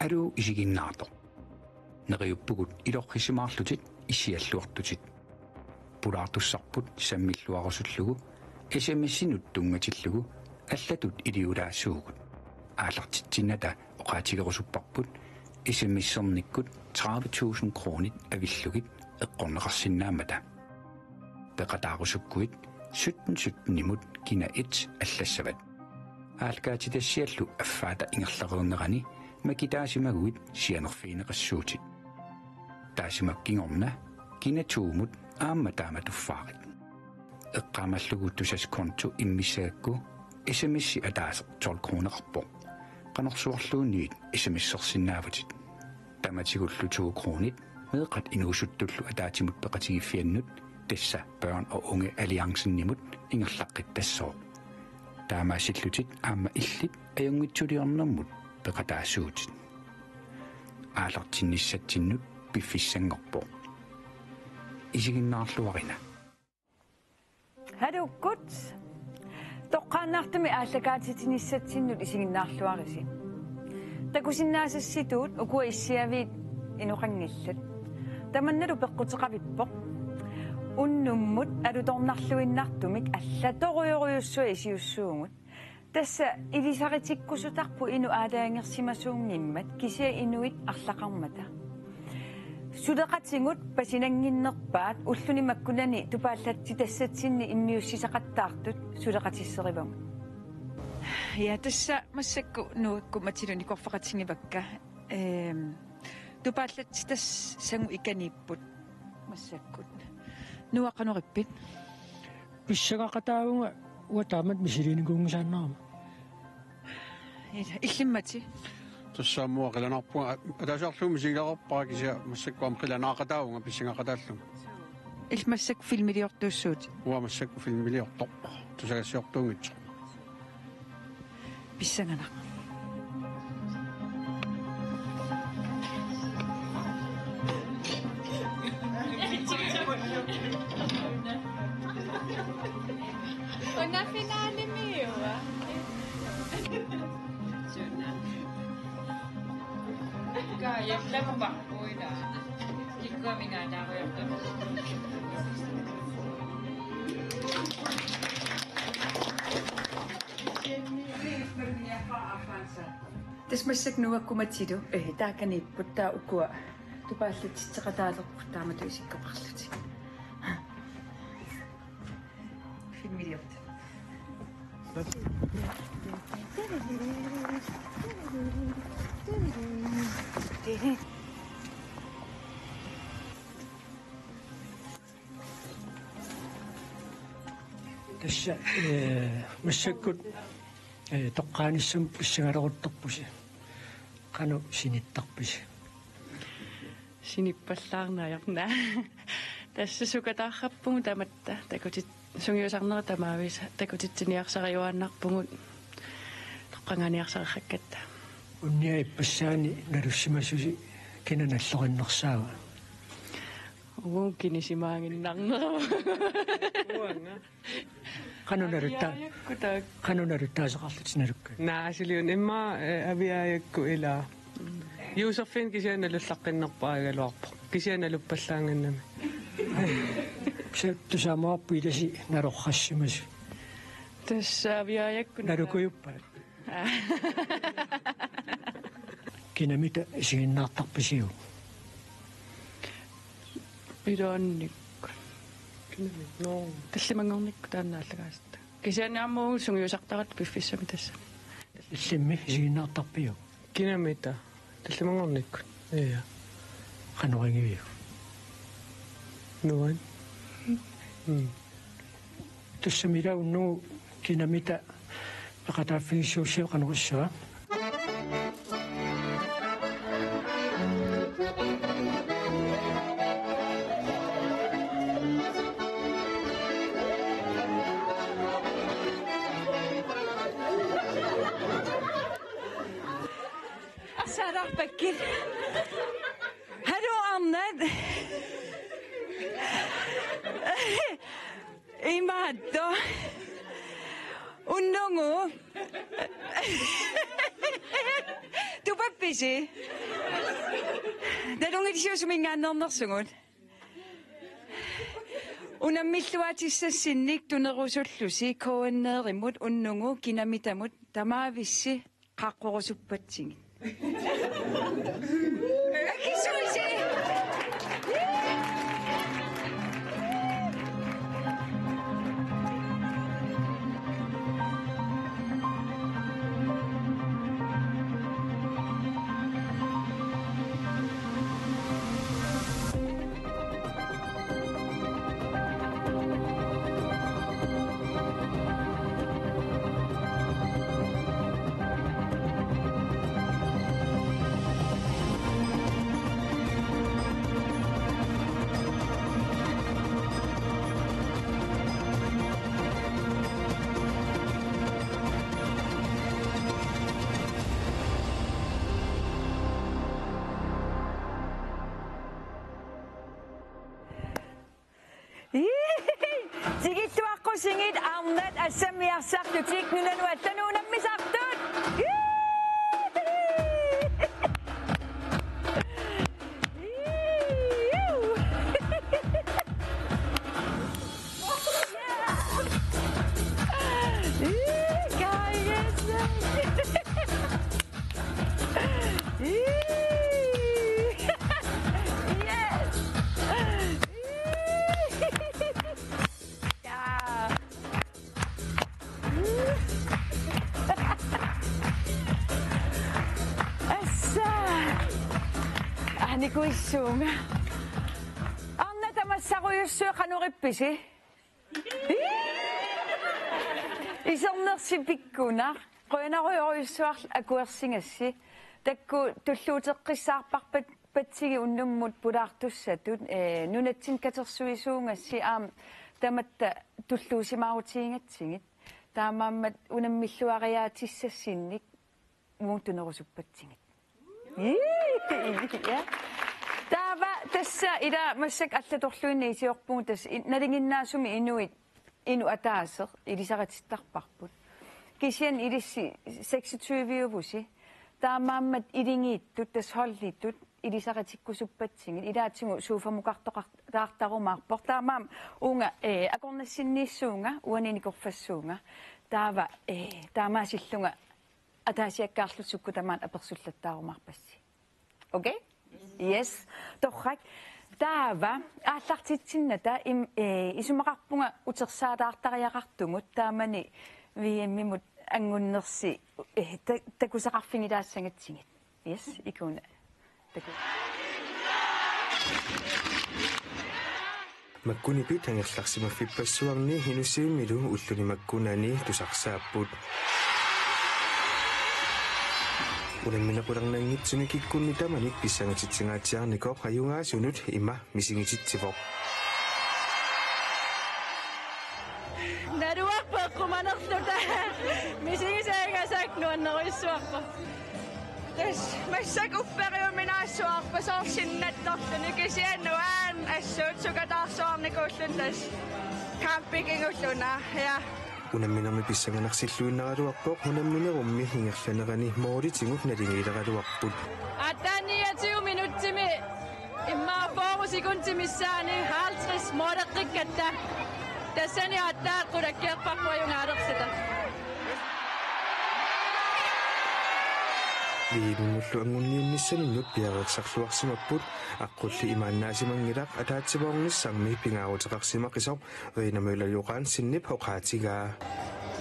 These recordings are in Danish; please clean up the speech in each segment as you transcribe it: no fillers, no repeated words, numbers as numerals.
Aru isiginnaartoq. Neriuppugut ilorrisimaarlutit isialluartutit. Pulaartussarput sammilluarusullugu SMS-inut tungatillugu allatut iliulaassuugut. Aallartitsinata oqaatigerusupparput SMS-ernikkut 30.000 kronit avillugit eqqorneqarsinnaamata. Peqataarusukkuit 17 imut kina 1 allassavat. Aalkaatitassiallu affaata ingerlareernerani makitaasimaguit sianerfiineqassuutit. Taasimakkingorna kina 2 imut aammataamatuffaarit. Eqqaamalluguuttusas konto immissaakku SMS ataaseq 12 kroneqarpoq. Qanorsuarluunniit SMS-ersinnaavutit. Tamatigullu 2 kronit meeqat inuusuttullu ataatimut peqatigiffiannut tassa børn og unge alliancennimut ingerlaqqittassoq. Taamaasillutit aamma illit ajungitsuliornermut peqataassuutit. Aalartinnissattinnut piffissangorpoq. Isiginnaarluarina. Hadu gut. Toqqaannaartumi aallakaatitinnissattinnut isiginnaarluarisi. Takusinnaasassituut ukua issiaviit inuqangillat. Tamannalu peqqutеqavippoq. Unnummut alutornarluinnartumik allatorioruyussua isiussuungut. Tassa ilisaritikkusutarpu inu aalaangersimasuungimmat kisia inuit arlaqarmata. Sudeqatingut pasinanginnerpaat ullunimakkunani tupaallatsi tassatsinni immiussisaqattaartut sudeqatisserivangut. Ja tassa massakku nuukku matiluni korfaqatingivakka tupaallatsi tass sangu ikaniipput massakkut nuaqanoripit pissaqaqataavunga uataamat misiliinikuungisaannaama illimmati Tussaamua qilanarpua ataasarluumi sigilarpaa kisia massakkuam qilanaaqataavunga pissingaqataallunga ilmassak filmiliortuussuut uamasakku filmiliortorpa tusagassiortuungitso pissangana Una finale mio. Kaya lang ba ko ina? Ikaw minana ko yung Tasmassak nuakku matilu taakaniipputtaa ukua tupaallatitseqataalerput isikkoqarluti. Filmiliort. tassa massakkut toqqaanissum pissangaleruttorpusi qanu sinittarpisi Sinippallаарnaajorna. Tässä sukataarrappungu tamatta takutit sungiusarnera tamaavisa takutittiniarsariuaannarpungut toqqanganiarsarerrakkatta. unnia ipassaani nalussimasusi kinanallerinnersaava Kinisimaanginnarnera. qanunarutaaseqarlutinalukka naasiliun imma aviaayakku ilaa Юусерфин кисианалуллаққиннерпаагалуарпо кисианалуппаллаангannami тусаамааппу иласи налоррассимасу тассаавиаякку налукуйуппа кинамита сигиннаартарписиу пилоонникку таллимангорникку тааннааллагааста кисианааммуу сунгиусартарат пиффиссами тасса иллимми сигиннаартарпиу кинамита таллимангорникку ия qanoringivиу нуан тассамилауннуу кинамита пекатааффигиссуусиу qanorussua Bakir. Hallå Anna. Imaddo. Unnongo. Tu pappisi. Talungilsiusmingaannernersungut. Unamilluatissasinnik tunerusullusi koanneerimut unnungu kinamitamut tamaavissi qaqqorusuppatsingit. Akisuisi. Sigituaqqusingit arnat assamiarsartutik nunanuattanuunammisartut. Nikuissuunga. Anna tamassaruyussuo qanurippisi. Isernersi pikkunar qoyanaruyoruyussuarl akuersingassi takku tulluuteqqissaarparpat patsigi unnummut pulaartussatut nunatsin katersuisuungassi aam tamatta tulluusimaarutingatsingit taamaammat unammilluariaatissassinnik muuttunerusuppatsingit. Tava tässä ida massak allatorluunni siorpuun tässä nalinginnaasumi inu ataaser ilisaqatittarparput kisian ilissi 26-vusi taamaammat ilingiittut tas hollittut ilisaqatikkusuppatsingi ilaatsimu suufamuqartoqartarumaarpor taamaam unga akornassinniissuunga uaninikorfassuunga taava taamaasillunga ataasiakkaarlutsukku tamaan apersullattaarumarpassi. Okay? Yes. Torrak taava aallartitsinnata isumaqarpunga utersaadaartariaqartumut taamani viimmimut angunnersi takusaqarfingilaassangitsingit. Yes, ikuna. Makkunipit angerlarsimaffippassuarni hinussiimmilu ulluni makkunani tusarsaaput. Ulamminaqularnanngitsuni kikkunnitamanik pissangatitsingaatiarnikoq ajungaasunut imma misingititsivoq. Naruarpeeqqumanerluta misingisaagasaqnuanneruissuarpa. Tas massak upperiuminaassuarpa soorsinnattorluni kisiannuaan assuutsukataarsuarnikuullun tas campingingulluna ja Unamminarmi pissanganarsilluinneraluarpoq unamminerummi hingerlanerani mooritigut nalingiileraluarput. Ataniatiu minuttimi imma forusikuntimissaani 50 moodeqqikkatta tassani attaaqqurakkiarparpuajungaadersita. Liinullu angunniunnissanunnut piareersarluarsimapput aqqulli imaannaasimanngilaq ataatsivoornissarmi pingaarutеқарсимақисоқ ринамулалуqaan sinnip hoqaatigaa.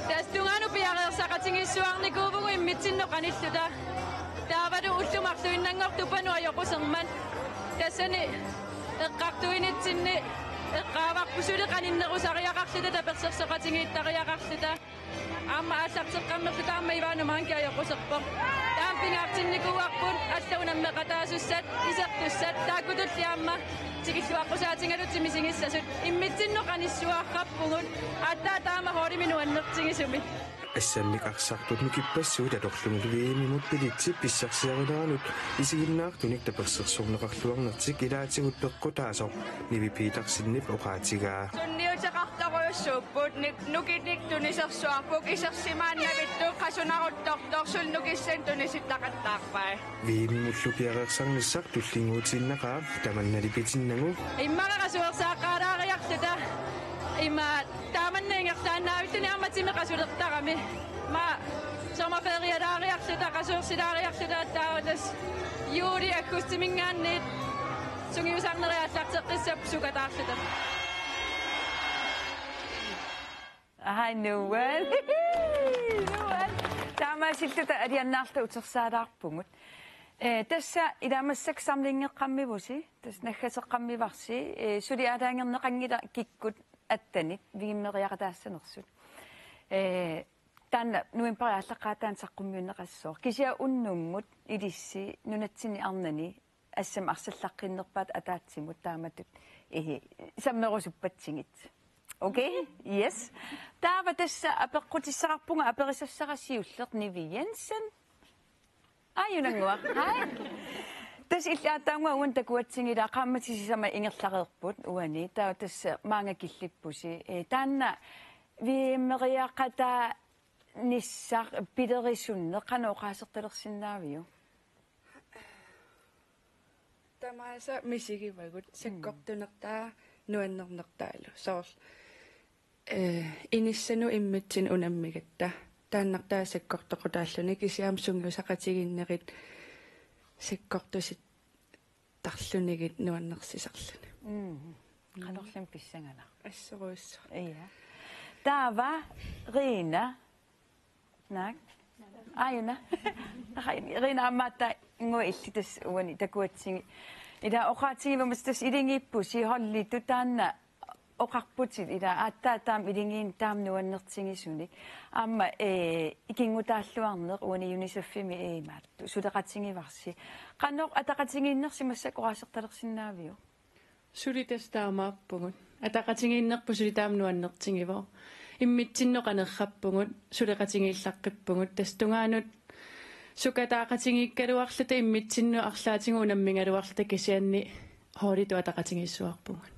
Tastunganu piareersaqatingissuarnikuuvugu immitsinnoqanilluta taavadu ullumarluinnangortupanu ajoquserman tassani eqqartuinitsinni eqqaavarpusuleqaninnerusariaqarluta tapersersoqatingiittariaqarluta amma aallarteqqarnerluta amma ivaanumaanki ajoquserpoq taampiŋaartinnikuuarpun allaunammeqataasussat isertussat taakutulliaamma tikilluaqqusaatingalutsi misingissasut immitsinnoqanissuarrappugut attaa taama hooriminuannertingisumi ассааммик арсартут нукиппассуут аторлунгулиими мутпилитсип писсарсиарилаанут исигиннаартуник таперсерсорнеқарлуарнертик илаатигут пеққутаасо нивипиитарсиннип оқаатигаа sunniusaqartaruissuupput nukitnik tunisarsuarpuk isersimaannavittu qasunaruttortor nukissan tunisitaqattaarpai viimimullupiareersarnissaq tullingutiinnaqaa tamannalipitinnangu immaraqasuersaaqaalaariartuta ima taamanniingertaannaavituni ammatimiqasulertarami ma sommerferialaariartuta qasuersilaariartuta taawatas juuli akkustimingaanniit sungiusarneriaallaqteqqissap sukataartuta Hi, Noel. Noel. Taamaasilluta aliannaarta utersaalaarpungut. Tassa ilaamassak-samlingeqqammivusi, tas naggaseqqammivarsi, suliaalaangerneqangila kikkut attanit vigimmeriaqataassanersut. Taanna nuimpariaallaqaataan saqqummiunneqassoor. Kisia unnungut ilissi nunatsini arnani assam arsallaqqinnerpaat ataatsimut taamatut sammerusuppatsingit. Okay, yes. Taava tässä apeqqutissaqarpunga aperissassaqassiulleq Nivi Jensen. Ayunangua. Hai. Tas illaataunga uan takuatsingila qammatisisama ingerlareerput uani taa tässä maangakillippusi. Taanna viimmeriaqata nissaq pilerissunne qanoqaasertalersinnaaviu. Tamaasa misigivagut sakkortunertaa nuannernertaalu soor inissanu immitsin unammigatta taannartaa sakkortoqutaalluni kisiam sungiusaqatiginnerit sakkortusit tarlunigit nuannersisarluni qanorlum pissangana asseruissa iya taava Rina nak ayuna Rina amata ngoillitas uani takuatsingi ida oqaatigivamastas ilingippusi hollitu taanna oqarputit ida aattaataam ilingiin taamnuannertingisuni amma ikingutaalluarneq uani UNICEF-imi imaattu suleqatingivarsi qannoq ataqatingiinnersimassak oqaasertalersinnaaviu Sulitastaamaappungut ataqatingiinnerpu sulitaamnuannertingivo immitsinnoqanerrappungut suleqatingiillaqqippungut tastungaanut sukataaqatingikkaluarluta immitsinnu arlaatigu unammingaluarluta kisianni hoolitu ataqatingiissuarpungut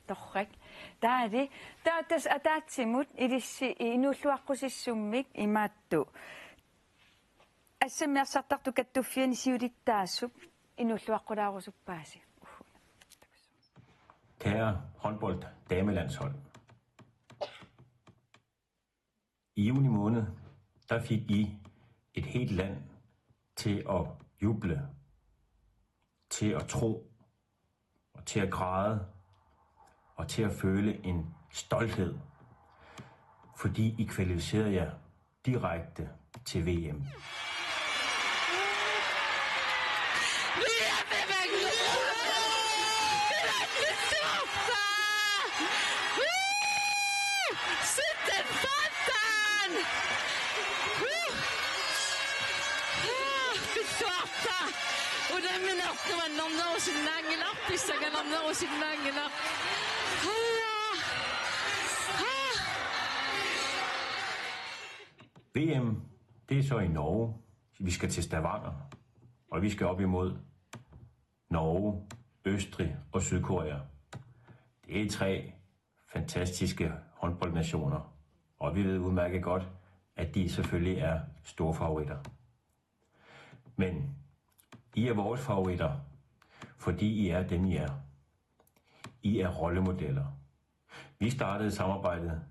torrak taali taatas ataatsimut ilissi inulluaqqusissummik imaattu assamiarsartartu kattuffiani siulittaassup inulluaqqulaarusuppaasi Kære håndbold damelandshold. I juni måned, der fik I et helt land til at juble, til at tro, og til at græde, og til at føle en stolthed, fordi I kvalificerede jer direkte til VM. VM, det er så i Norge. Vi skal til Stavanger, og vi skal op imod Norge, Østrig og Sydkorea. Det er 3 fantastiske håndboldnationer, og vi ved udmærket godt, at de selvfølgelig er store favoritter. Men I er vores favoritter, fordi I er dem, I er. I er rollemodeller. Vi startede samarbejdet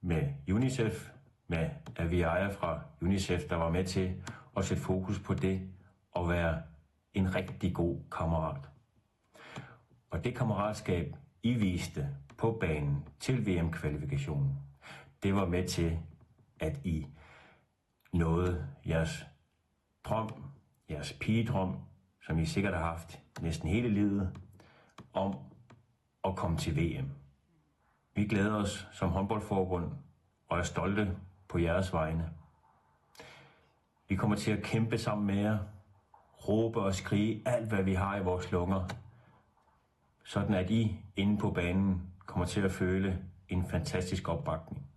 med UNICEF, med Aviaja fra UNICEF, der var med til at sætte fokus på det at være en rigtig god kammerat. Og det kammeratskab, I viste på banen til VM-kvalifikationen, det var med til, at I nåede jeres drøm, jeres pigedrøm, som I sikkert har haft næsten hele livet, om at komme til VM. Vi glæder os som håndboldforbund og er stolte på jeres vegne. Vi kommer til at kæmpe sammen med jer, råbe og skrige alt, hvad vi har i vores lunger, sådan at I inde på banen kommer til at føle en fantastisk opbakning.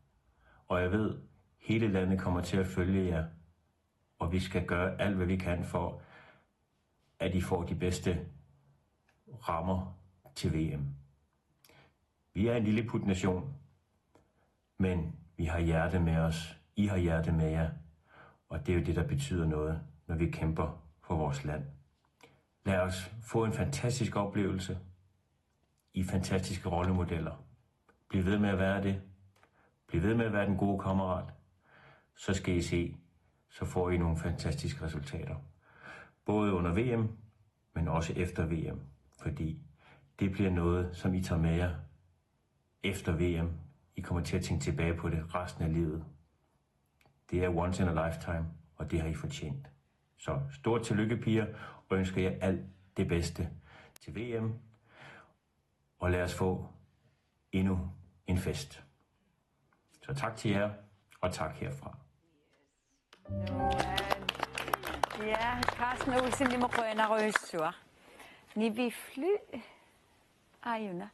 Og jeg ved, Hele landet kommer til at følge jer, og vi skal gøre alt, hvad vi kan for, at I får de bedste rammer til VM. Vi er en lille putnation, men vi har hjerte med os. I har hjerte med jer, og det er jo det, der betyder noget, når vi kæmper for vores land. Lad os få en fantastisk oplevelse. I fantastiske rollemodeller. Bliv ved med at være det. Bliv ved med at være den gode kammerat. Så skal I se, så får I nogle fantastiske resultater. Både under VM, men også efter VM. Fordi det bliver noget, som I tager med jer efter VM. I kommer til at tænke tilbage på det resten af livet. Det er once in a lifetime, og det har I fortjent. Så stort tillykke, piger, og ønsker jer alt det bedste til VM. Og lad os få endnu en fest. Så tak til jer, og tak herfra. Ja, Carsten Olsen, det må grønne røsur. Ni vi fly. Ajuna.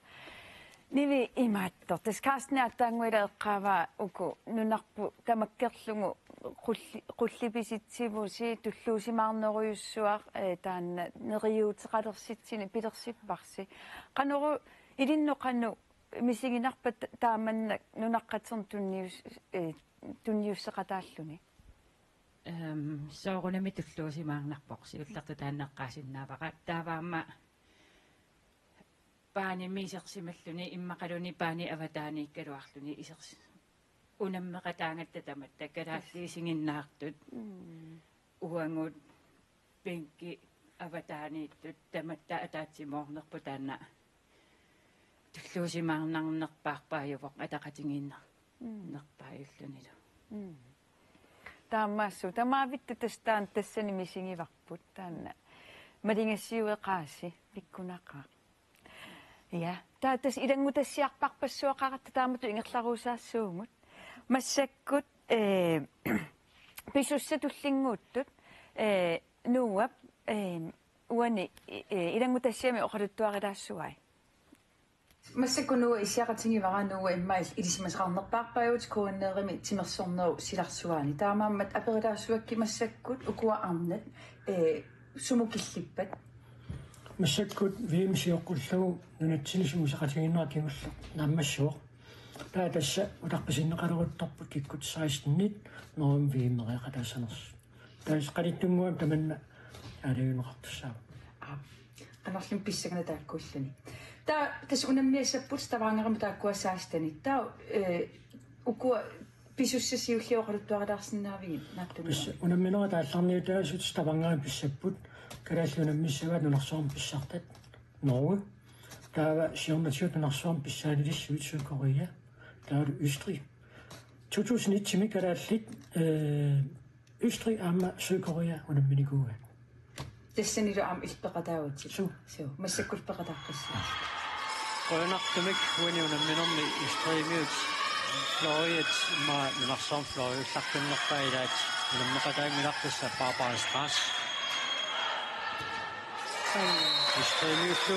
Ni vi imattor. Des Carsten er tanguida qava uko nunarpu tamakkerlungu qullipisitsivusi tulluusimaarneruyussuaq taan neriuuteqalersitsiini pilersipparsi qanoru ilinnoqannu misiginarpat taamannak nunaqqatser tunniusseqataalluni soorunami tulluusimaarnarpoq siullartu taanneqqaasinnaavaqa taavaamma paani miisersimalluni immaqaluni paani avataaniikkaluarluni isersi unammeqataangatta tamatta kalaalliisinginnaartut uangut pinki avataaniittut tamatta ataatsimornerpu taanna tulluusimaarnarnerpaarpaajuvoq ataqatinginner nerpaajulluниlu taammaassu tamaavittu tastaan tassani misingivarput taanna malingassiueqaasi pikkunaqaa ja taatas ilangutassiarparpassuaqaqatta taamatu ingerlaruusaassуумут массаккут писуссатуллингууттут нууап уани илангутассиами оқалуттуарилаассуай массаккунуа исиақатингиваранууа иммаил илисимасеқарнерпаарпаюут куаннеерими тимерсорнеру силарсуаани таамааммат аперилаассуакки массаккут укуа-арнат сумукиллиппат массаккут вимсиоққуллугу нунатсилисимусеқатигиннера кигуллу нааммассуоқ таатасса утарписиннеқалеруттарпут киккут 16-нит норм вимериақатаасанерс таас қалиттунгуам таманна алигунеқартуссаа анерлим писсагана тааккууллуни тас унаммиассаппут ставаангерма тааккуассаастани таа укуа писуссасиуллиоқалуттуарилаарсиннаавигин нааттуми унамминера таалларниу таасут ставаангерма писсаппут калааллунаммиссаваа нунарсуарм писсартат Norge таава сиорнатиут нунарсуарм писсаалилиссуит Sydkorea таава Østrig 2001 тими калааллит Østrig аама Sydkorea унамминикууа тассанилу аама илпеқатаавати су массаккулпеқатаққиссаа Grønartumik uaniunamminermi istreamiut Floriet ma nunarsoorm Floriullartunnerpailaat unammeqataangilartassa Barbara Strass istreamiullu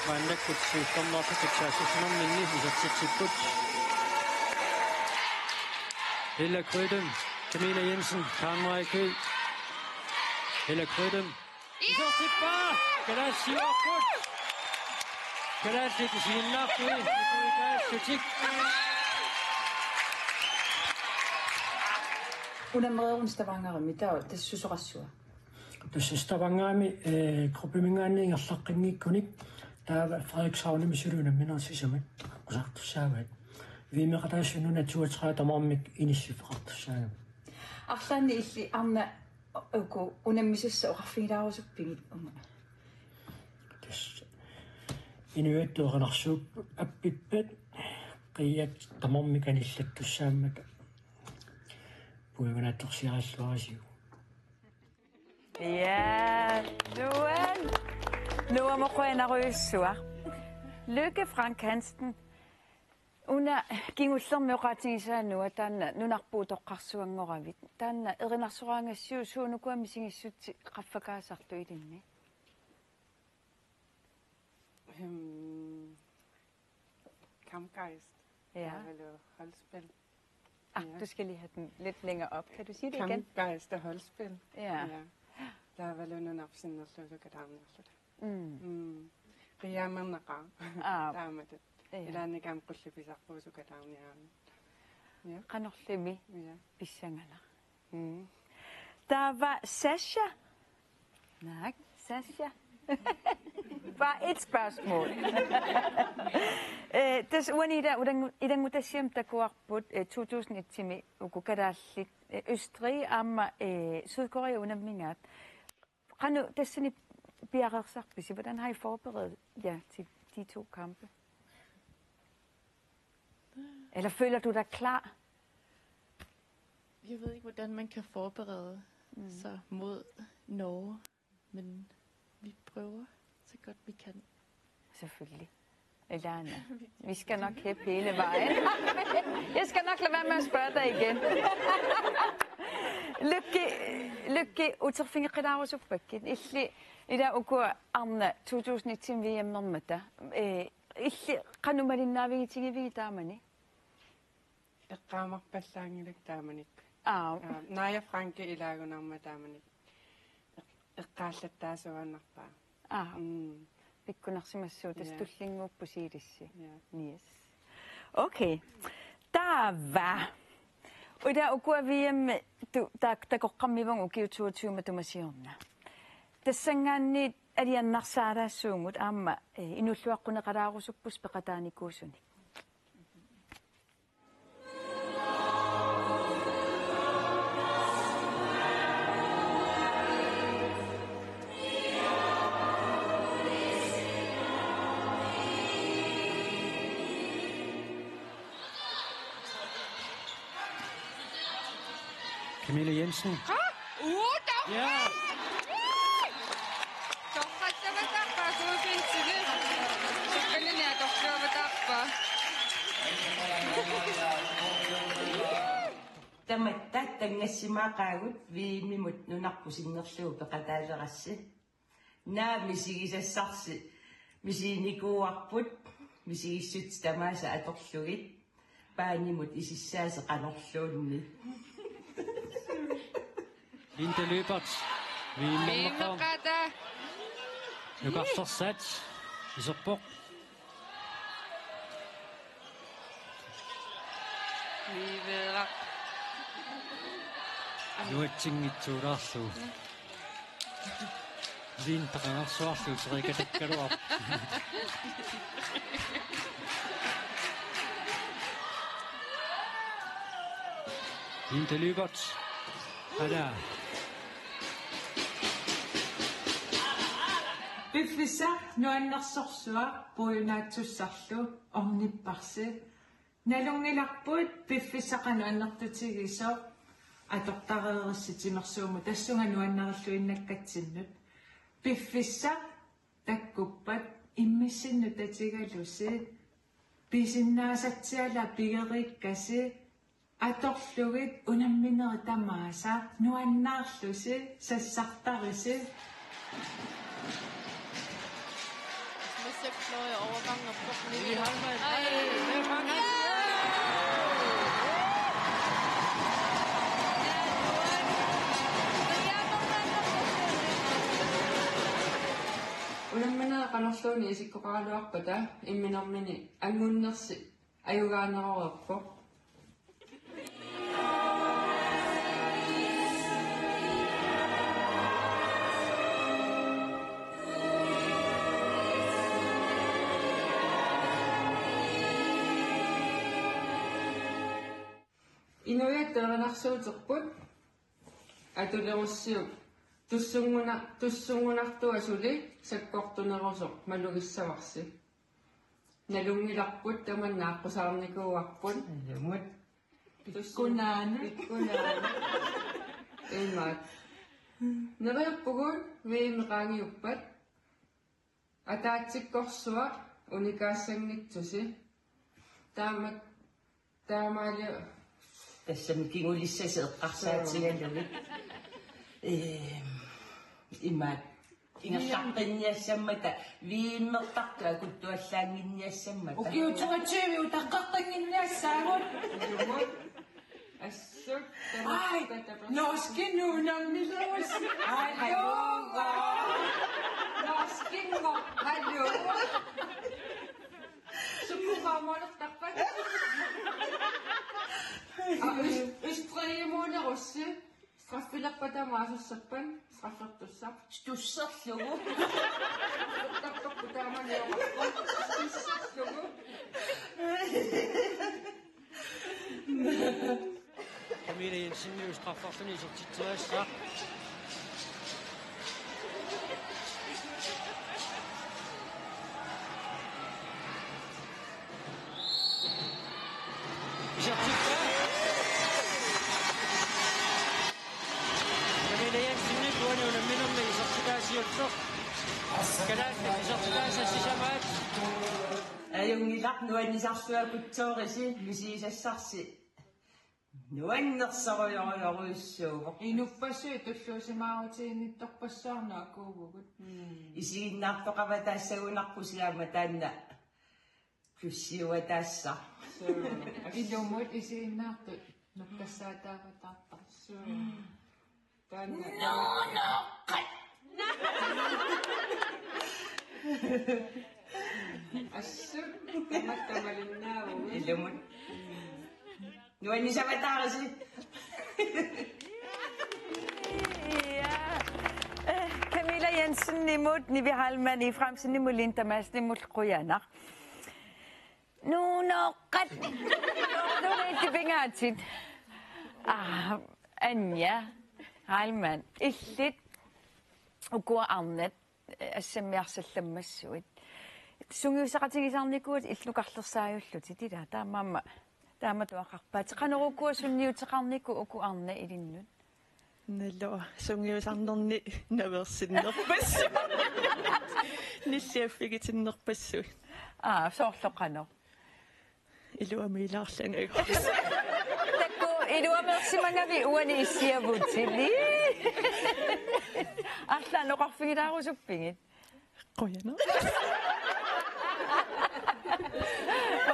maannakkut siittornerpakatsaassunerminni isatsitsipput Hella Krydum, Camilla Jensen, Karen Kø Hella Krydum isatsippa kalaasiuarput kalaasitisiinnaartui ikuikaassutik унамеерун ставангарами таа тассусоқассуа тассаставангаами группимингаанни ингерлаққингиккуник таава Frederikshavn мисулуунамминерсисамат қусартуссаават вимеқатаассунуна 32 тамармик иниссифеқартуссаага арлаанни илли арна уку унаммисасса оқарфигилаарусуппигит ума тас инуаттуоқанарсууп аппиппат қият тамармиканиллаттуссааммата puimanattorsiaralluarasiu ja nu må qenaruissua Lykke Frank Hansen una kingullermiuqaatigisaanua taanna nunarpuutoqqarsuangoravit taanna erinarsoraangassiu suunukuamisingissutsi qaffakaasartu ilinni Kampgeist. Ja. Eller holdspil. Du skal lige have den lidt længere op. Kan du sige det igen? Kampgejst og holdspil. Ja. Der er vel under opsiden og slutter kadavne. Riyaman naqa. Der med det. Eller ni kan kulle bisak på så kadavne. Ja. Kan vi bisangana. Der var Sasha. Nej, Sasha. Bare et spørgsmål. Des uanida udan utasiam takuarput 2001 ukukadallit Østrig amma Sydkorea unammingat. Kan du desini biaraqsarpisi, hvordan har I forberedt jer til de 2 kampe? Eller føler du dig klar? Jeg ved ikke, hvordan man kan forberede sig mod Norge, men vi prøver så godt vi kan. Selvfølgelig. Elana, vi skal nok hæppe hele vejen. Jeg skal nok lade være med at spørge dig igen. Lykke uterfinge qidaaru suppakkin. Illi ida uku arna 2010 VM normata. Illi qanumalinnaavigitigi taamani. Eqqaamaqpallaangilik taamanik. Naja Franke ilaagunarma taamanik. Eqqaallattaasuannarpaa. Pikkunarsimassuutas tullinguuppusiilissi. Yes. Okay. Tava. Uda ukua VM ta qoqqammivang ukiu 22 matumasiorna. Tassangaanni aliannarsaaraassuungut aamma inulluaqquneqalaarusuppus peqataanikuusuni. Camilla Jensen. Ja. Tamatta tangassimaaqaagut viimimut nunarpusinnerlugu peqataaleqassi naa misigisassarsi misiinikuuarput misigissut tamaasa atorlugit paanimut isissaase qanorluunni. Linde Løbert. Viimmerqata. Nuqarsersat. Iserpoq. Viivera. Nuatsingitsuulaarlu. Viintaqanarsuarlu teriqatakkaluar. Linde Løbert. Ada. Bifisa nuannersorsua puunaatsussarlu ornipparsi nalungilarput biffisaqanu annertutigisoq atortareerissitimersuumu tassunga nuannaralluinnakkatsinnut biffissa takkuppat immissinnu tatigalusi pisinnaasattiala pigeriikkasi atorlugit unammineri tamaasa nuannaarlusi sassartarisi. Fløje overgang og plukke Vi har med. Unammana qanorluuni isikkoqaaluarpata imminermini angunnersi ajugaanerorerpo. Inuiatteranarsuuterput atulerussiuk tussungunartuasuli sakkortunerusoq malugissavarssi nalungilarput tamannaaqqusaarnikuuarput lumut pikkunaana imaat neriuppugut viimiqaangiuppat ataatsikkorsuaq unikaassangitsusi taamaali Tässä kingulissasi eqqarsaatigalugit immaat ingertarqinniassammata viimmertartua kuttuallaanginniassammata ukiutuativi utaqqarqanginniassaagut Assuk. Ai, noskin nuunammiluus. Hallo. Noskin ngo. Hallo. Sukkuqaamualertarpat. Ystreemuulerussi. Straffilerpatamaasussappan. Straffertussaq. Stusserlugu. Tartorputaamanioraqqa. Stusserlugu. Camilla Jensen nu straffarsen i sortitterassa. Camilla Jensen nu går nu minum i sortitterassa. Kanalta i sortitterassa sisamaat. Ajungilaq nuannisarsuakutsoorisi misiisassarsi. Nuannersarujorujoruyussuuvoq. Inuppasui tulluusimaautiinittorpassaarnaa kuuvugut. Isiinnaartoqavataasagunarpusiaama taanna plussiuataassa. Ilumut isiinnaartu nukkassaataavataartarsuua. Taanna. Assuk tamattamalinnaavu. Ilumut. Nuannisavataarisi. Camilla Jensen imod Nivi Halman i fremtiden nimod Linda Madsen imod Grujaner. Nu noqqat. Nu rigtig bingatit. Anja Halman. Illit ukur arnat assamiarsallammassuit. Sungiusaqatigisarnikuut illuqarlersaajullut itila taamamma таама туақарпаат канерукуа сунниутеқарнику уку арна илиннут наллуа сунгиусарнерни наверсиннерпассу ниссиаффигитиннерпассу соорлоқано илуамилаарлангагу такку илуамерсимангави уани иссиавутили арлаанеқарфигилаарусуппигит қояна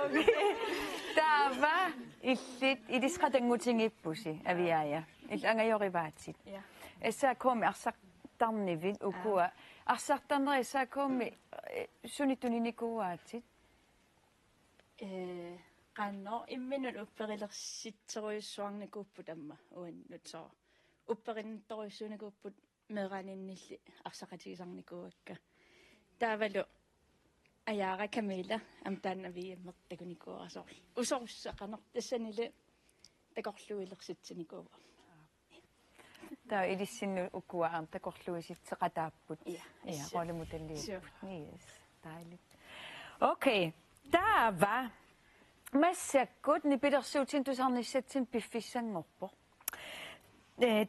окей тава илlit илисqatangutiнгippusi aviaja иллангajorivaatsit эсаакооми арсартарнивит укуа арсартарнери эсаакооми сунитtuниникууаатит qanno imminut upperillerssitseruissuarnikuuppu tamma uannut so upperinnittoruissuunikuupput meeraaninnilli arsaqatigisarnikuuakka taavalu ajaara Camilla am taannaviimmertakunikuarasorl usorussaqaner tassanile takorluilersitsinikuuva таа илиссинну уккуаам такорлуиситсеқатааппут ролемуталлиуппут yes dejligt okay таава массаккут нипилерсуутин тусарниссатсин пиффиссангорпо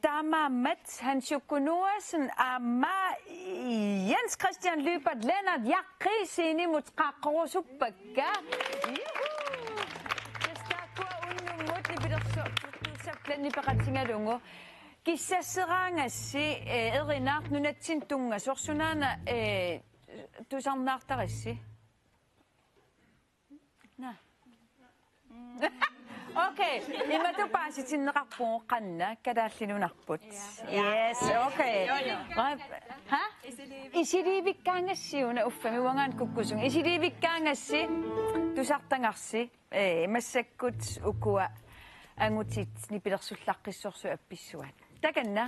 таамааммат хансуккунуасен аама Jens Christian Lybert Lennart Jakkriisiinimut qaqqorusuppakka тастааккуа уннуммут нипилерсуутсапланнипеқатсингалунгу киссассераангасси эринаар нунатсин тунга сорсунаана тусарнаартарисси на окей имату пааситиннеқарпугу қанна калааллинунарпут yes окей ха исиливиккаангассиуна уффами уангаан куккусун исиливиккаангасси тусартангарси массаккут укуа ангутит нипилерсуллаққиссорсу апписсуат таканна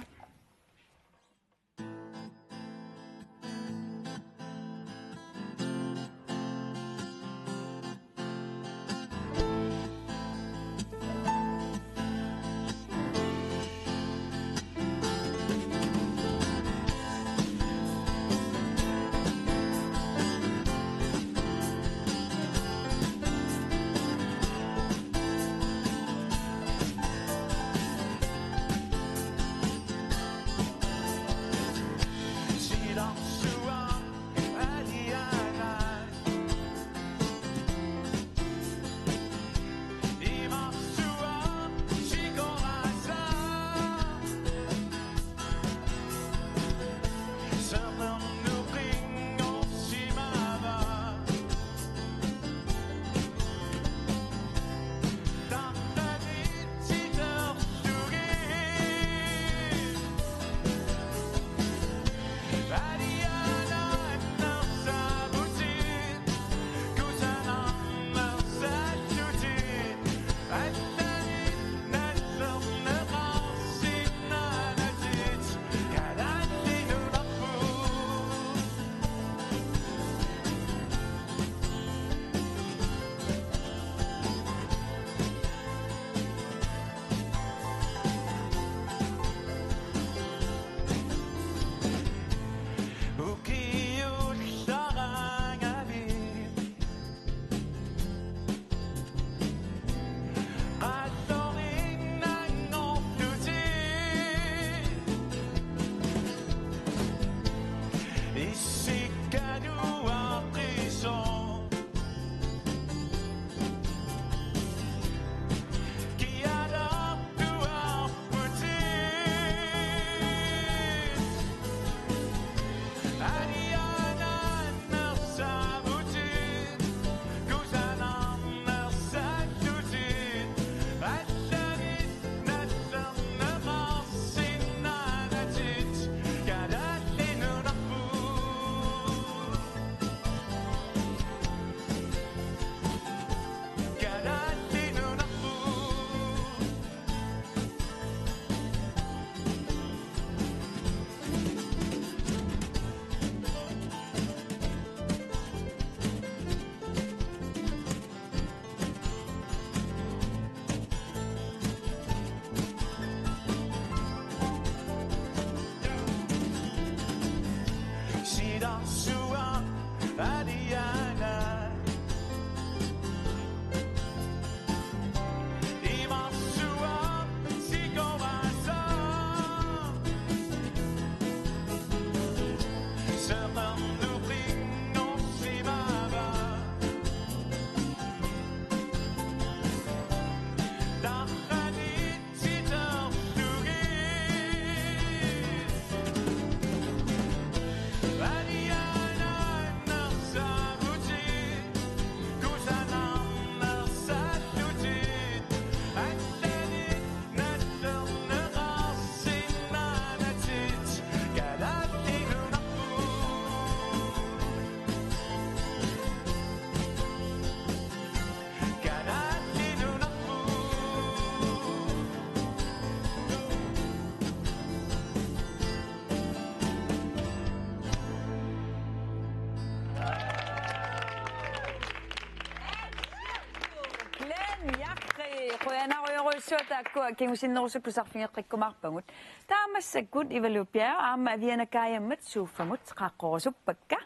taakku kimusinnerusukkusarfingeqqikkumaarpangut. Taamassakut ivalupiaa aamma avianakaayammat suuffamut qaqqorusuppakka.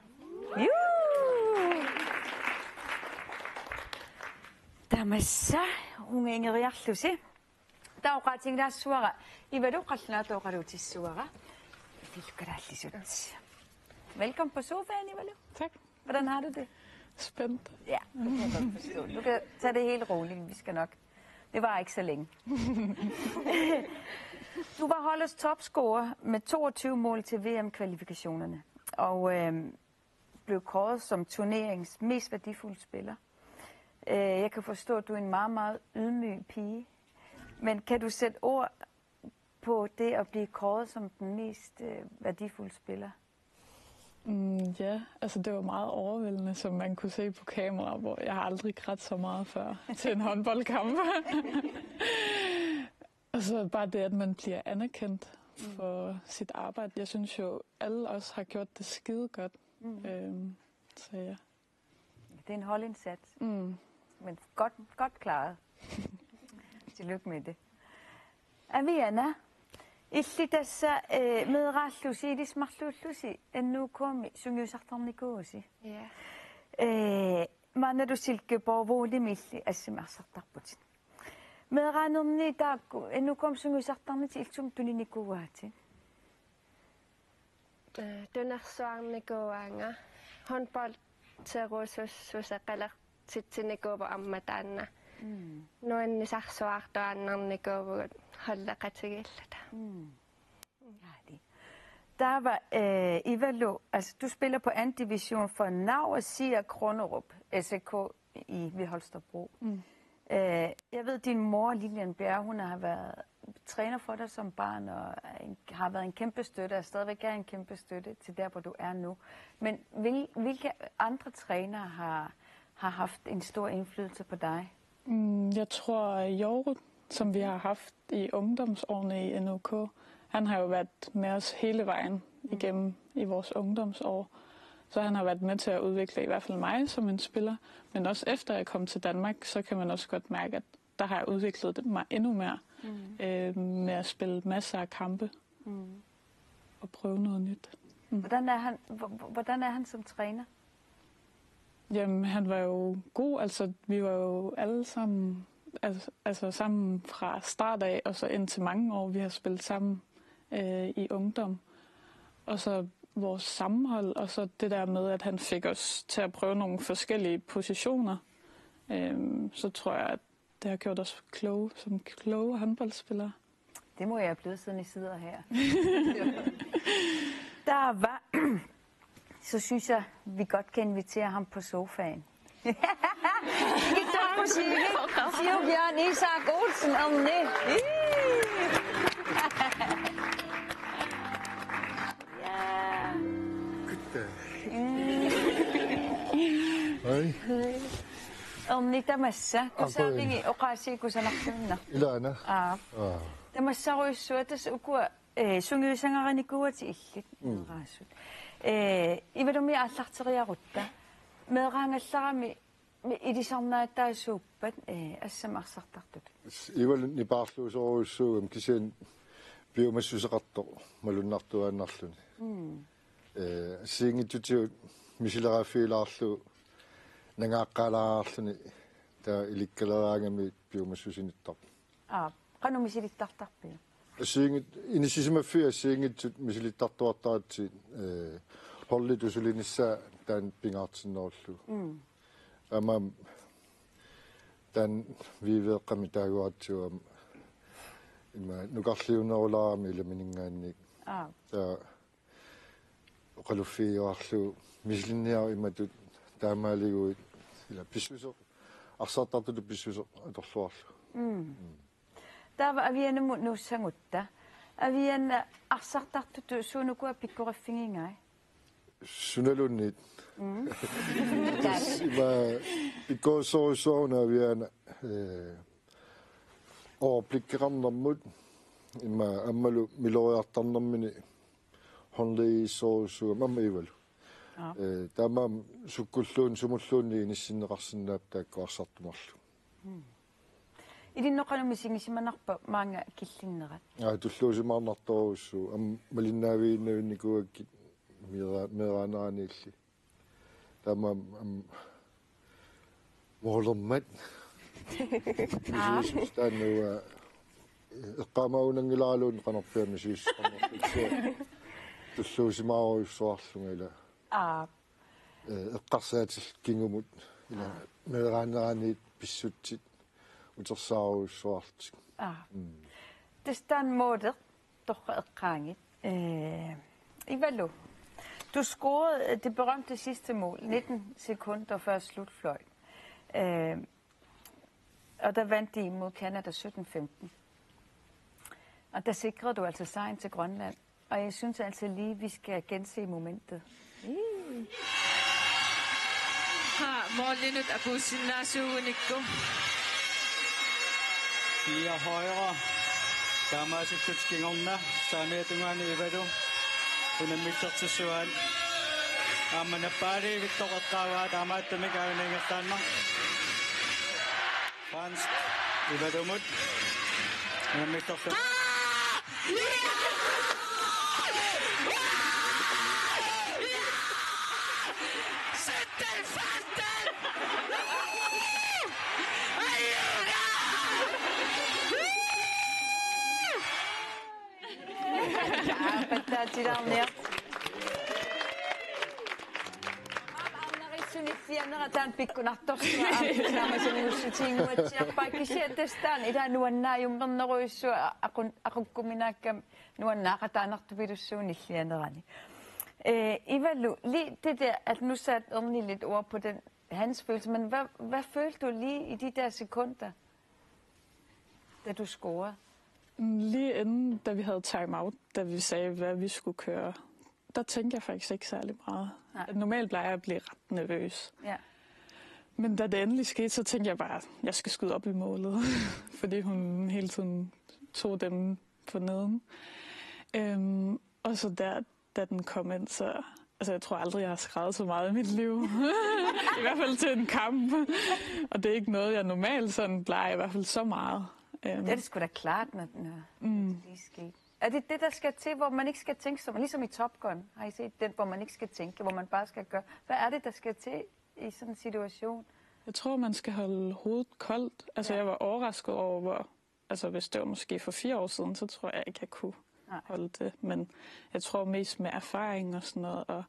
Juu! Taamassa ungeengeriarlusi. Tauqaatinglaassuara ivalu qallunaatoqaluutissuara. Filukkalaallisut. Velkommen på sofaen, Ivalu. Tak. Hvordan har du det? Spændt. Ja, det kan jeg godt forstå. Du kan tage det helt roligt. Vi skal nok. Det var ikke så længe. Du var holdets topscorer med 22 mål til VM-kvalifikationerne. Og blev kåret som turneringens mest værdifulde spiller. Jeg kan forstå, at du er en meget, meget ydmyg pige. Men kan du sætte ord på det at blive kåret som den mest værdifulde spiller? Ja, altså det var meget overvældende, som man kunne se på kamera, hvor jeg har aldrig grædt så meget før til en håndboldkamp. Og så bare det, at man bliver anerkendt for sit arbejde. Jeg synes jo, alle os har gjort det skide godt. Så ja. Det er en holdindsats. Men godt klaret. Tillykke med det. Aviana, illi tässä meeraallusi ilismarluullusi ennuukuumi sungiusartarnikuusi. Ja. Maanadu silkeporvuulimilli assimarsartarputin. Meeraanerni taakku ennuukuum sungiusartarniti iltum tuninikuuaati. Tunarsuarnikuanga håndbold serusussusaqalertitsinikuuva ammataanna. Nuannisarsuartuannarnikuuvugut holleqatigillata. Der var Ivalu, altså du spiller på anden division for Nav og Sia Kronerup, SK ved Holstebro. Jeg ved, din mor, Lilian Bjerg, hun har været træner for dig som barn og har været en kæmpe støtte og stadigvæk er en kæmpe støtte til der, hvor du er nu. Men hvilke andre trænere har haft en stor indflydelse på dig? Jeg tror, Jorut, som vi har haft i ungdomsårene i NOK, han har jo været med os hele vejen igennem i vores ungdomsår. Så han har været med til at udvikle i hvert fald mig som en spiller. Men også efter jeg kom til Danmark, så kan man også godt mærke, at der har jeg udviklet mig endnu mere med at spille masser af kampe og prøve noget nyt. Hvordan er han som træner? Jamen, han var jo god. Altså, vi var jo alle sammen, altså sammen fra start af, og så indtil mange år, vi har spillet sammen i ungdom. Og så vores sammenhold, og så det der med, at han fik os til at prøve nogle forskellige positioner. Så tror jeg, at det har gjort os kloge håndboldspillere. Det må jeg have blevet, siden I sidder her. Der var... Så synes jeg, vi godt kan invitere ham på sofaen. Siger Bjørn Isak Olsen om det. Hej. Onnita massa. Kusaaringi oqaasi kusanartunna. Ilana. Tamassa ruissuatas ukua sungiusangaranikuati illit raasut. Ivalumi аллартириарутта меэраангалларами илисарнаатаасууппат ассамарсартартут Ивалун нипаарлуусоруйссуугам кисиан биомассусеқарто малуннартуааннарлуни сингитутиу мисилерафиилаарлу нагааққалаарлуни таа иликкалераангами биомассусиниттар qanu misilittартарпиу сингит инисисимаффиа сингитсут мисилиттартуартаатси холлитуsulинissaa таан пингаартиннеруллу амам таан вивеэққами таагуатсуам има нукарлиунерулаарами иламинингаанник таа оқалуффиуарлу мисилинниар иматут таамаалигуит ила писсусо арсаартартулу писсусо аторлуарлу Tava avianmu nuussangutta. Avian arsartartutu suunukua pikkoraffingingai. Sunalunnit. Ima pikkorsorusoorna aviana overblikkeramnermut ima ammalu miloriartarnermini horliissorusuam amma ivalu. Tamam sukkulluun sumulluunni inissinneqarsinnaap taakkuarsartumarlu. Idinnoqanumisigisimmanarpa maanga killinnerat. Tulluusimaarnartorussuu malinnaviinnavinnikugakki meeraanaaniilli. Tama moorlermat. Taanua eqqaamaunangilaaluun qanorpianni siisqarnerpitsua. Tulluusimaaruissuarlungila. Eqqarsaatil kingumut ila meeraanaaniit pissutsit utersaaruissuartik. Testan måde torqa eqqaangit. Ivalo. Du scorede det berømte sidste mål, 19 sekunder før slutfløjt. Og der vandt de mod Canada 17-15. Og der sikrede du altså sejren til Grønland. Og jeg synes altså lige, vi skal gense momentet. Mållindet er på sin nasuunikko. 4 højre. Tamaasikkutskingorna saameetungaani ivadu. Unammitsertissuan. Ammanappaali vittoqeqqaavaa taamaattamikaavinangertaanna. Fransk ivadumut. Unammitsertu. Tidarniat. Annarissunittianneratan pikkunartorsua aammasanuussutiinguatsiarpaakisiattastaan ilaanuannaajummerneruissua aqukkuminaakkam nuannaaqataanertupilussuun illianerani. Ivalu, lige det der, at nu satte Ernie lidt ord på den, hans følelse, men hvad følte du lige i de der sekunder, da du scorede? Lige inden, da vi havde time-out, da vi sagde, hvad vi skulle køre, der tænkte jeg faktisk ikke særlig meget. Normalt plejer jeg at blive ret nervøs. Ja. Men da det endelig skete, så tænkte jeg bare, at jeg skal skyde op i målet. Fordi hun hele tiden tog dem på neden. Og så da den kom ind, så... Altså, jeg tror aldrig, jeg har skrevet så meget i mit liv. I hvert fald til en kamp. Og det er ikke noget, jeg normalt sådan plejer, i hvert fald så meget. Det er det sgu da klart, når det lige sker. Er det det, der skal til, hvor man ikke skal tænke, som ligesom i Top Gun? Har I set den, hvor man ikke skal tænke, hvor man bare skal gøre? Hvad er det, der skal til i sådan en situation? Jeg tror, man skal holde hovedet koldt. Altså, jeg var overrasket over, hvor... Altså, hvis det var måske for 4 år siden, så tror jeg ikke, jeg kunne holde det. Men jeg tror mest med erfaring og sådan noget, og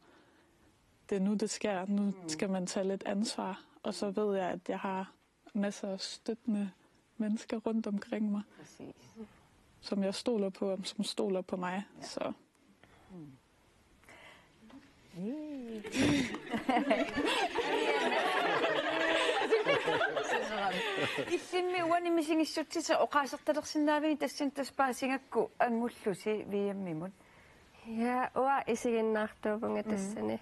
det er nu, det sker. Nu skal man tage lidt ansvar, og så ved jeg, at jeg har masser af støttende mennesker rundt omkring mig. Præcis. Som jeg stoler på, og som stoler på mig. Ja. Så. Isimmi uanimisigissuttisa oqaasartalersinnaavini tassintaspaasinngakku angullusi viiammimun. Ja, ua isiginnaartuupunga tassani.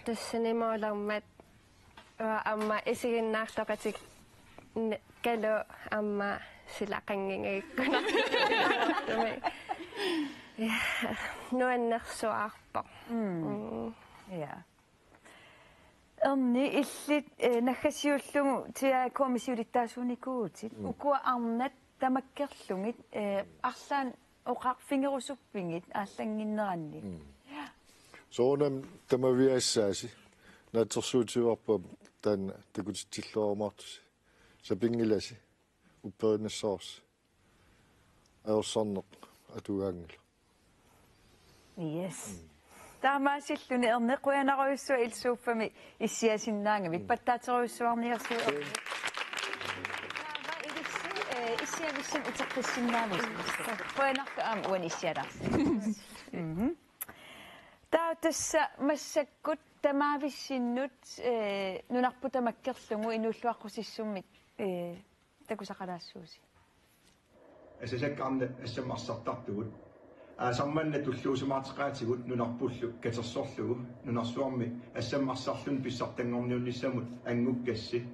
Tassani moolermat ua amma isiginnaartoqatik kalu amma silaqangingiikkuna. Ja, nuannersuarpa. Ja. Erni illit naggasiullugu tiakomisiulittaasuunikuutit ukua arnat tamakkerlungit arlaan oqarfingerusuppingit aallanginneranni. Soonam tamaviassaasi natersuutivarpa tan takutitillormartusi sapingilasi upperinassoors aorsarneq atugaangila. Yes. Taamaasilluni ernequanaruissua ilsuuffami issiasinnaangami pattaateruissuarniarsuu. Issiavissin uteqqissinnaamis. Quanartu aam uan issialarsi. Tautassa massakkut tamaavissinnut nunarpu tamakkerlungu inulluaqqusissummik takusaqalaassuusi. Asasakkaarna assammarsartartugut sammanna tulluusimaatiqaatigut nunarpullu katersorlugu nunarsuarmi assammarsarlun pissartangorniunnissamut angukkassi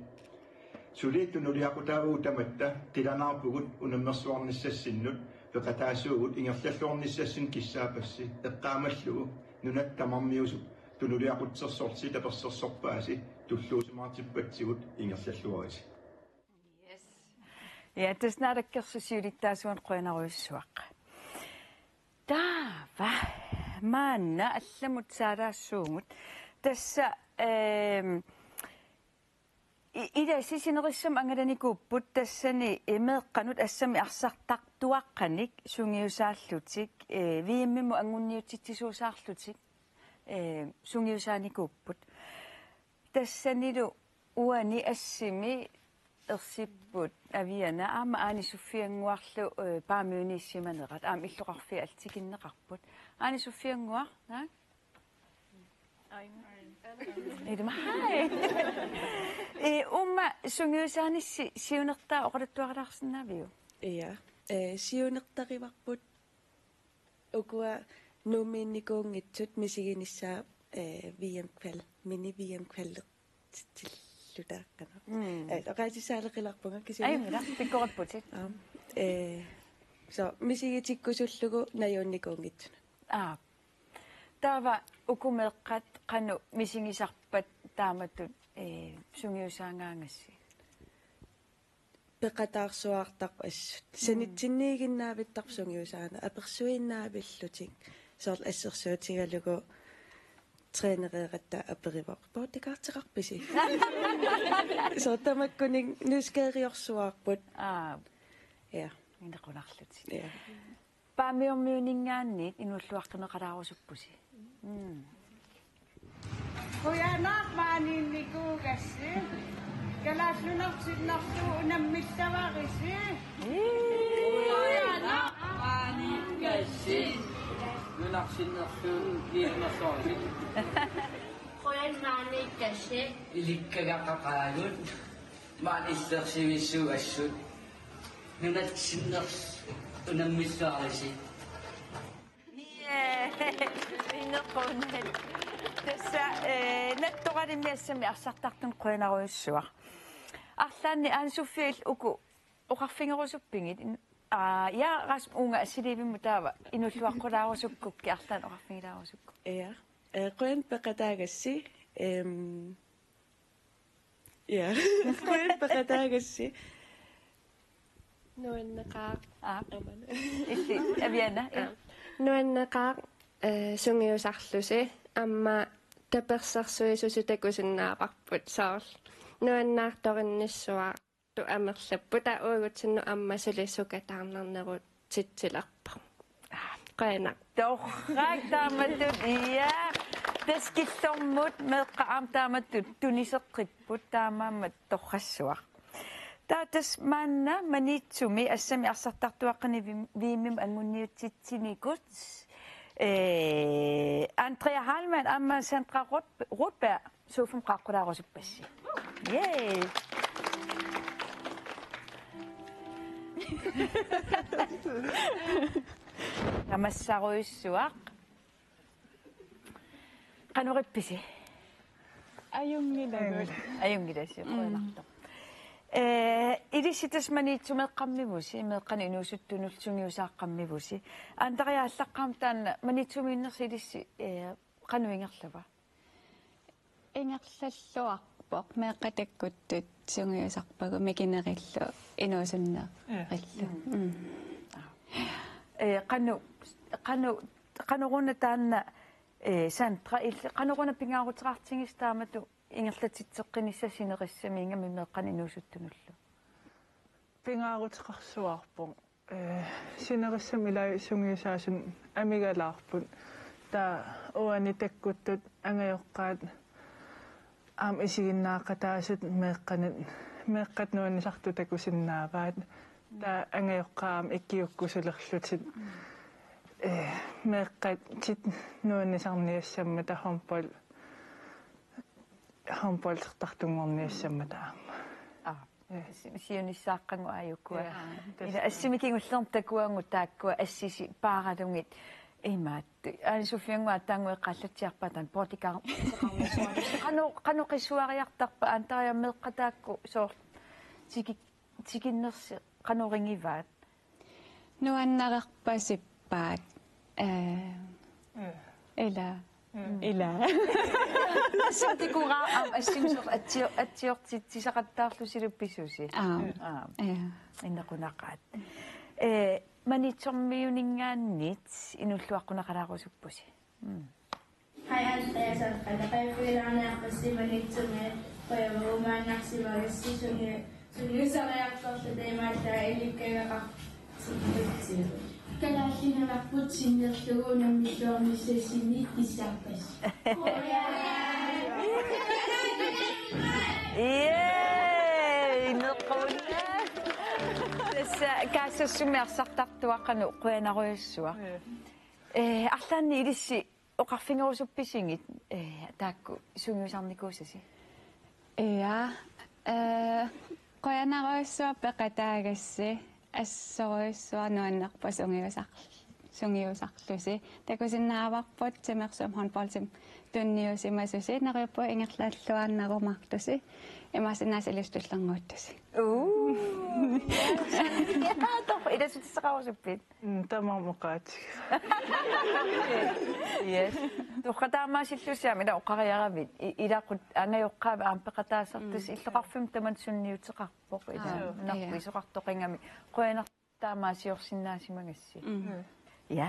suliittu nuliaqutaavugu tamatta qilanaarpugut unammersuarnissassinnut peqataasuugut ingerlalluornissassin kissaapassi eqqaamallugu nunattamarmiusu tunuliaqutsersorsi tapersersorpaasi tulluusimaatippatsigut ingerlalluarisi. Yes. Ja, таснаараккерсусиулиттаасуан qoinaruissuaq. Таава маанна алламут саалаассуумут тасса ида сисинерissam ангаланикууппут тассани имеэкканут ассами арсартартуаққаник сунгиусааллутик вииммиму ангунниутитсисуусаарлутик сунгиусааникууппут тассанилу уани ассими ерсиппут авиана аама аани суффиангуарлу паамиуниссиманерат аама иллоқарфи алтикиннеқарпут аани суффиангуар наа Idema hei. Umma sungiusaani siunertaa oqalattuaqalarsinnaviu. Iya. Siunertarivarput ukua nuumiinnikuungitsut misiginissaa VM-kval mini VM-kvallertillutaaqqana. Oqaatisaaleqilarpunga kisiu. Ayulla pikkoratputit. So misigitikkusullugu najuunnikuungitsuna. Taava ukumeeqqat qanu misingisarpat taamatut sungiusaangaangassi. Peqataarsuartaq assut. Sanitsinniiginnaavittar sungiusaana apersuinnaavillutik. Soorl assersuutigalugu treenereeratta aperivar. Pootikaarteqarpisi. So tamakkuning nuskeeriorsuarput. Ja. Indequnarlutik. Ja. Paamiormiuningaanniit inulluaqqinеqalaarussuppusi. Quyanaqmaaniinnikuugassi kalaallunersillerlu unammillavaarisi. Quyanaqmaaniinngassi lunarsinnerluun kiinersoorsi. Quyanaqmaaniikgassi ilikkagaqaqaagut maanissersivissuugassut nunatsinners unammissaarisi. Innequnat. Tassa nattoqalimmiassami arsartartun quinaruissuaq. Arlaanni aansuffiil uku oqarfingerusuppingit ja ras unga silivimmu taava inulluaqqulaarusukki arlaan oqarfingilaarusukku. Ja. Quen peqataagassi ja. Quen peqataagassi Nuanneqaaq illi aviana nuanneqaaq sungiusarlusi amma tapersersuisusutakkusinnaaqarput saarl nuannaartorinnissuaq tu amerlapput auugutsinnu amma sulisukataarnernerut titsilerpa qainaq torraak taamatut iya taskillormut meeqqaam taamatut tuniseqqipput taamaammat torrassuaq Taatas maanna manitsumi assami arsartartuaqqani viimmim angunniutsitsinikut Andrea Hallmann amma Sandra Rothberg sufum qaqqulaarusuppassi. Yay! Namassaruissuaq qanuqippisi. Ajungilassi qoinartoq. Ilisitas manitsumeqqammivusi meeqqani inuusuttunul sungiusaaqqammivusi antariaallaqqaam taanna manitsumiinnersi ilissi qanuingerlava Ingerlalluarpoq meeqqatakkut sungiusarpagu mikinerillu inuusunnerillu qanuruna taanna Sandra qanuruna pingaarutiqartingis taamatu Ingerlatitseqqinissasinerissami ingami meeqqani inuusuttunullu. Pingaarutiqarsuarpun sinerissam ilai sungiusaasun amigalaarpun taa uani takkuttut angajoqqaat aam isiginnaaqataasut meeqqat nuannisartutakusinnaavaat taa angajoqqaam ikkiukkusulerlutit meeqqat tit nuannisarniassamma tahorpol Hamboltartungorniassamataama. Siunissaaqangu ajukkua. Ila assimikingullerm takuangu taakkua assisi paaralungit imaat aanisufiangu ataangui qallatsiarpatan qanu qissuariartarpa antaria meeqqataakku soor tikinnersi qanuringivaat nuannaqarpasippaat ila ila насутикура ассимсер атсиортитсисақаттаарлусилупписуси иннакунақаат манитсормиунингааннит инуллуаққунақалаарусуппуси Hej Andreas og Frederik. Jeg føler, at jeg har set mig lidt til med, for jeg var ude med en aktiv, og jeg siger, så nu så er jeg godt til det, men der er ikke gængere til. Kan jeg sige, at jeg får til at slå under mit dør, hvis jeg siger lidt i sampes. Tässä sumersartartuaqanu quanaruissuaq арлаанни илисси оқарфингерусупписингит таакку сунгиусарникуусаси quanaruissuaq peqataagassi ассоруиссуа нуаннерпа сунгиусарлуси такусиннааварпут тимерсум хонболтим тунниусимасуси нариуппу ингерлааллуааннарумартуси имасиннаасилустуллангууттуси идасутсақарусуппит тамармоқаат yes тухатаамаасиллусиами да оқариаравит илақут ангайоққаава аампеқатаассартус иллоқарфим таман сунниутеқарпоқ ила нарписоқартоқингами қуянартаамаасиорсиннаасимагасси я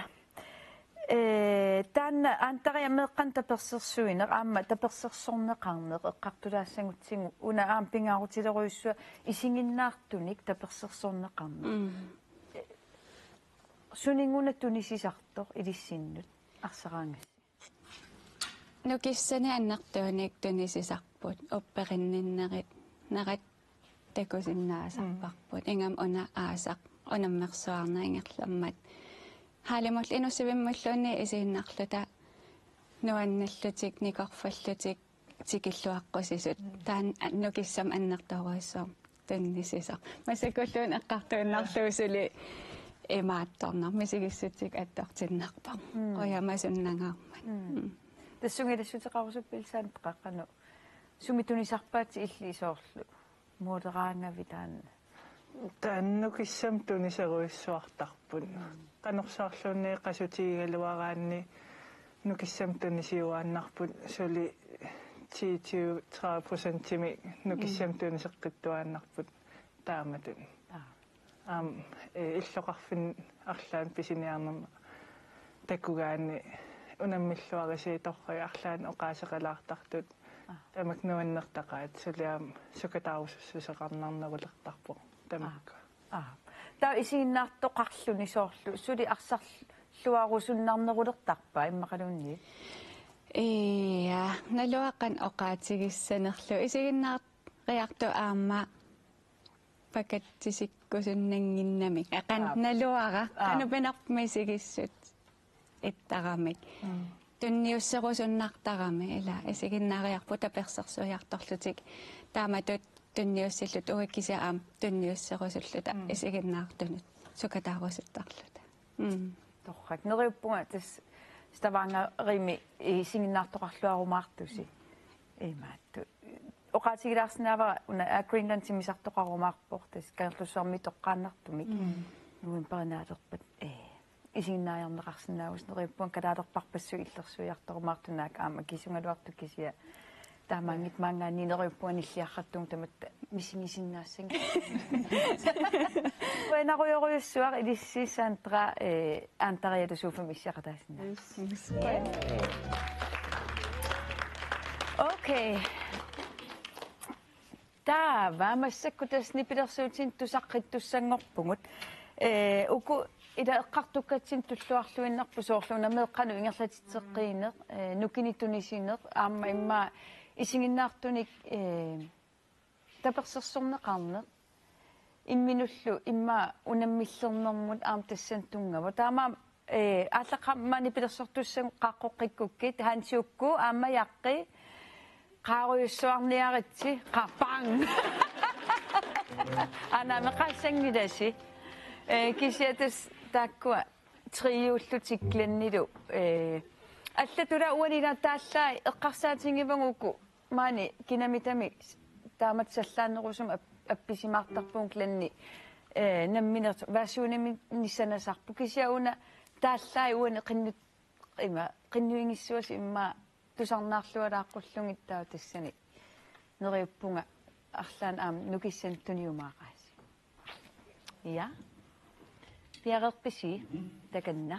таанна антариамеэққан таперсерсуинеқ аама таперсерсорнеқарнеқ эққартулаассангутсигу уна аам пингаарутилеруйуссуа исингиннаартуник таперсерсорнеқарнеқ сунингуна тунисисартоқ илиссиннут арсараангасси нукиссани аннартууник тунисисарпут упперинниннерит нарат такусиннаасарпарпут ингам уна аасақ унаммерсуарна ингерламмат хаалимул инусивиммуллуни исииннарлута нуанналлутик никорфаллутик тикиллуаққусисут таан нукиссам аннерторуиссоо туннисисар масакуллуун эққартуиннарлуусули имаатторнар мисигиссутик аттортиннарпар қоямасуннагаармат тассунгилассутеқарусуппилсаан пеқаққану сумитунисарпаати иллисоорлу модераангави таанна тааннукиссам тунисеруиссуартарпут канорсаарлуунни qasutigigaluaraanni nukissam tunisiuaannarput suli 10-30% nukissam tuniseqqittuaannarput taamatun иллоqarfin арлаан писиниарнама таккугаанни унаммиллуарisi торри арлаан оqaасеqalaartartut тамак нуаннертaqaat сулиам сукатаарусуссеқарнарнагулертарпо тамакка таа исигиннаартоқарлуни соорлу сули арсарлуарусуннарнерулертарпа иммақалуунни налуаққан оqaатигиссанерлу исигиннаарт риарту аама пакаттисиккусуннангиннамик ақан налуара канупинарпмисигиссут иттарамик тунниуссерусуннартарами ила исигиннаариарпу таперсерсуиарторлутик тааматут тунниуссиллут уиккися аам тунниуссерусуллута исигиннаартунут сукатаарусуттарлута торрак нериуппунга тас ставангарими исигиннаартоқарлуарумаартуси имаатту оqaатигилаарсинаавара уна Greenland тимисартоқарумаарпор тас каерлуссуарми тоққааннартумик нуин паринаалерпат исигиннааярнеқарсинаавус нериуппун калаалерпарпассу иллерсуиарторумаартунаак аама кисунгалуарту кисия таамаангит маангаани нериуппуан иллиарраттуун таматта мисигисиннаассанг вайнаруйоруйуссуар илиссисаантра антариалусууфам иссиақатаассина окей таава массаккутасни пилерсуутин тусаққиттуссангорпугут уку ида эққартуккатсин туллуарлуиннарпу соорлуна меэққану ингерлатитсеққиинеқ нукинитунисинеқ аама имма исигиннаартуник таперсерсорнеқарнеқ имминуллу имма унаммиллернэрмут аам тассантунгава таама ааллаққаммани пилерсортуссагу қаққоққиккуккит хансиукку аама яққи qaaruissuarniaritsi qappang ana meqassangilasi kisiatas taakkua triullutiklannilu аллатула уанила тааллаа эққарсаатингивангукку маани кинамитами тааматсаллаанерусум апписимаартарпуун кланни намминерт ваасуунами ниссанасарпу кисиауна тааллаа уани қиннут има qinnuingissuas imma tusarnaarlualaaqqullungittaa tassani neriuppunga арлаан аам нукиссан туниумаақаас я пиарерписи таканна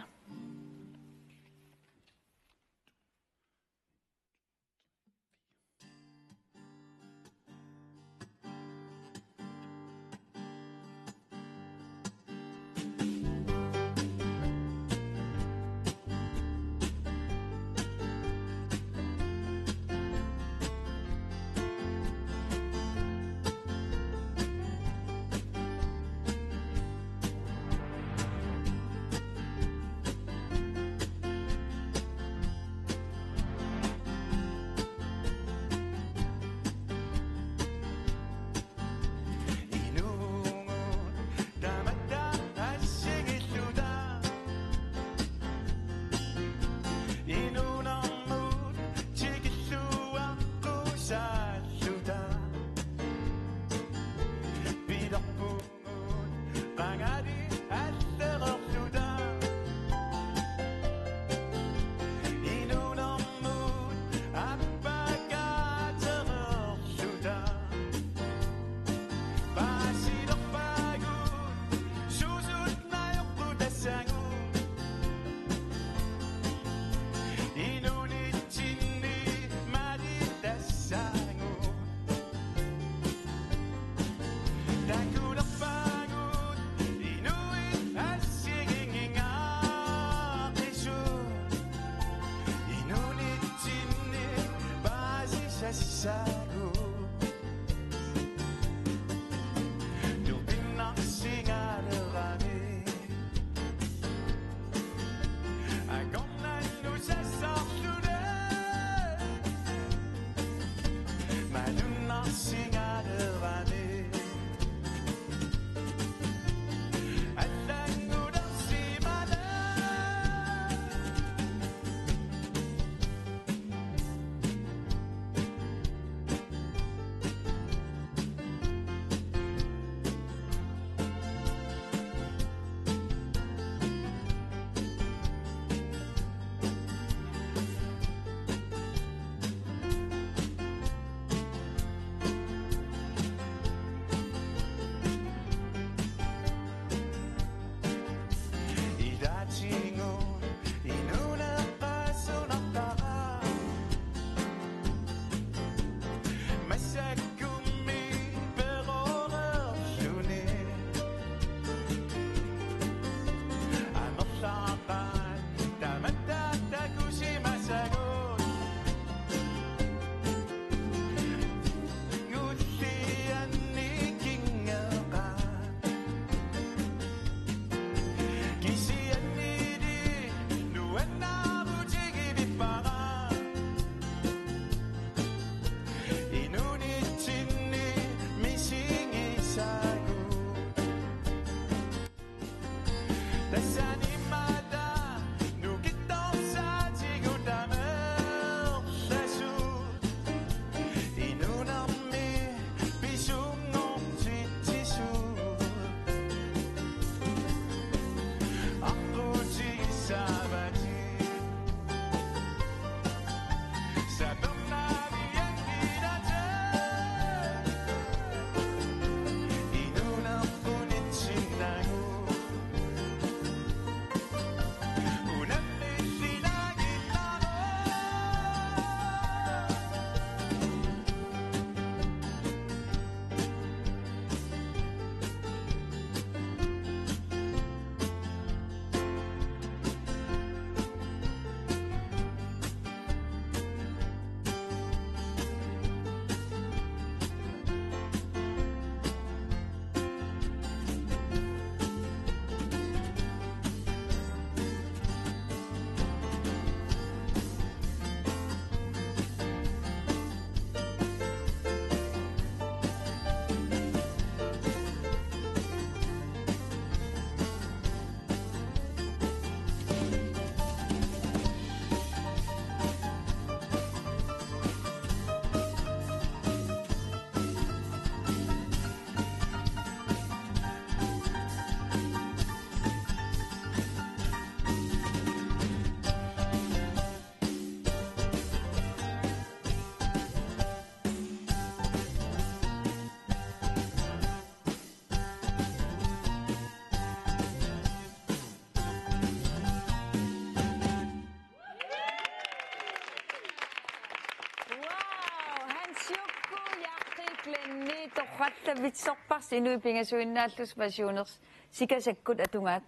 Glenni toqallavitsorpars inuipingasuinnaallus versioners sikasakkut atungaat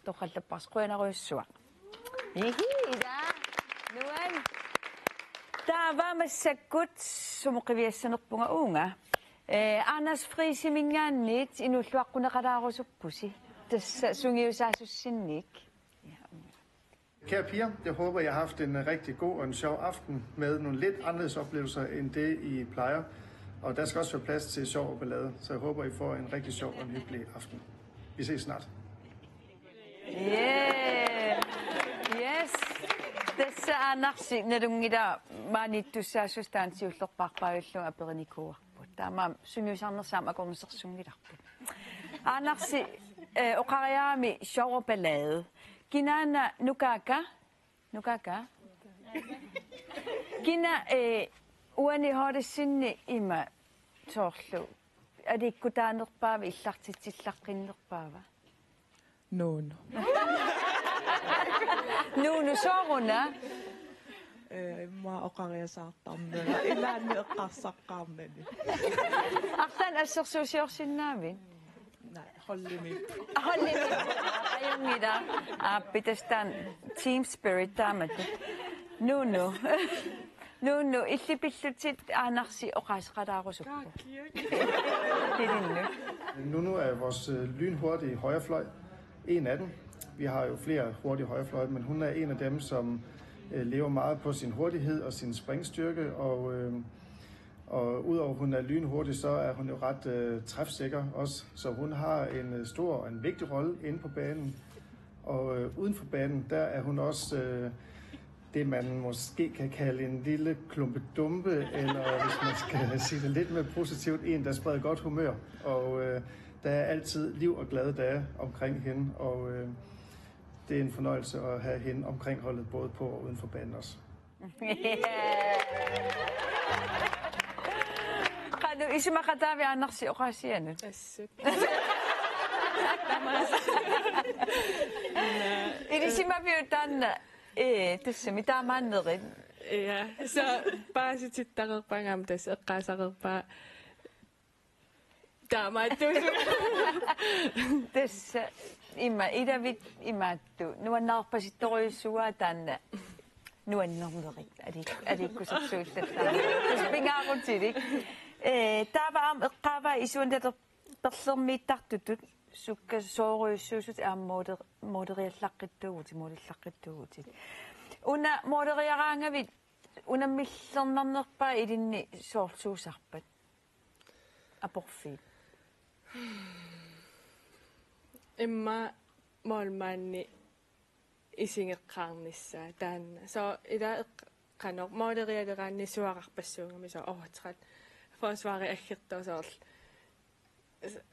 toqallapars quenaruissuaq. Ida. Nuan. Taava massakkut sumuqiviassanerpunga uunga. Anders Friisimingaannit inulluaqquneqalaarusuppusi. Tassa sungiusaasussinnik. Kære piger, jeg håber, jeg har haft en rigtig god og en sjov aften med nogle lidt anderledes oplevelser end det, I plejer. Og der skal også være plads til sjov og ballade, så jeg håber, I får en rigtig sjov og en hyggelig aften. Vi ses snart. Yeah. Yes. Tässä annarsi nerungida maanittussaasusstaansiullerparpaayullu aperinikuarput. Taama sungiusarnersaamakornersersungilarput. Annarsi oqariaami sjov og ballade. Kinana nukaka. Kina uani horissinni ima torlu. Adikkutaanerpaava illartitsillarqinnerpaava. Nuunu. Nuunu sooruna. Maa oqariasaartarnera ilaanni eqqarsaqqaarnani. Artan assersuusiorsinnaavin. Hollimi. Ayungida. Pitastan team spirit taamattu. Nuunu. Nuunu illipillutit aanarsi oqaasqalaarusuppu. Nuunu er vores lynhurtige højrefløj. En af dem. Vi har jo flere hurtige højrefløje, men hun er en af dem, som lever meget på sin hurtighed og sin springstyrke. Og udover hun er lynhurtig, så er hun jo ret træfsikker også. Så hun har en stor og en vigtig rolle inde på banen. Og uden for banen, der er hun også det, man måske kan kalde en lille klumpedumpe, eller hvis man skal sige det lidt mere positivt, en, der spreder godt humør. Og der er altid liv og glade dage omkring hende, og det er en fornøjelse at have hende omkring holdet, både på og uden for banen også. Qanu isimakatavi annarsi oqasianu. Assut. Idisimaviutanna tassami taamaannerin. Ja, så bare sitittaqerpangam tas eqqaasaqerpaa taamaattu. Tassa idavit imaattu nuannaarpasittoriussua taanna nuannernerit alikkusarsuullattaa. Taspingaarutilik. Taavaam eqqaavaa isuundater perlermiittartutut sukka sooriussuusut moderiallaqqittuuguti. Una moderiaraangavit unammillernernerpaa ilinni soorsuusarpat. Aporfiit. Imma molmanni isingeqqaarnissaa taanna. So ila eqqanor moderialeraanni suaqarpassuungami so træt. Forsvaret aggertorsoorl.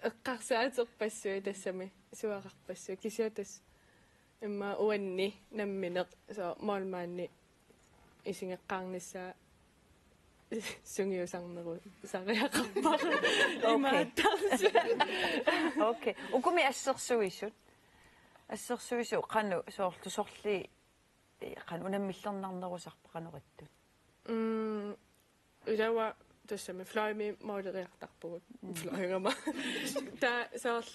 Eqqarsaaterpassui tassami suaqarpassu kisiatas imma uanni nammineq so molmanni isingeqqaarnissaa sungiusarneru sariaqarpar imaattarsi. Okay. Ukumi assersuissut. Assersuissu qanu soorli qan unammillernernerusarpa qanuqittut. Ulawa tassami flymi moderiartarpugut flyngama. Ta soorl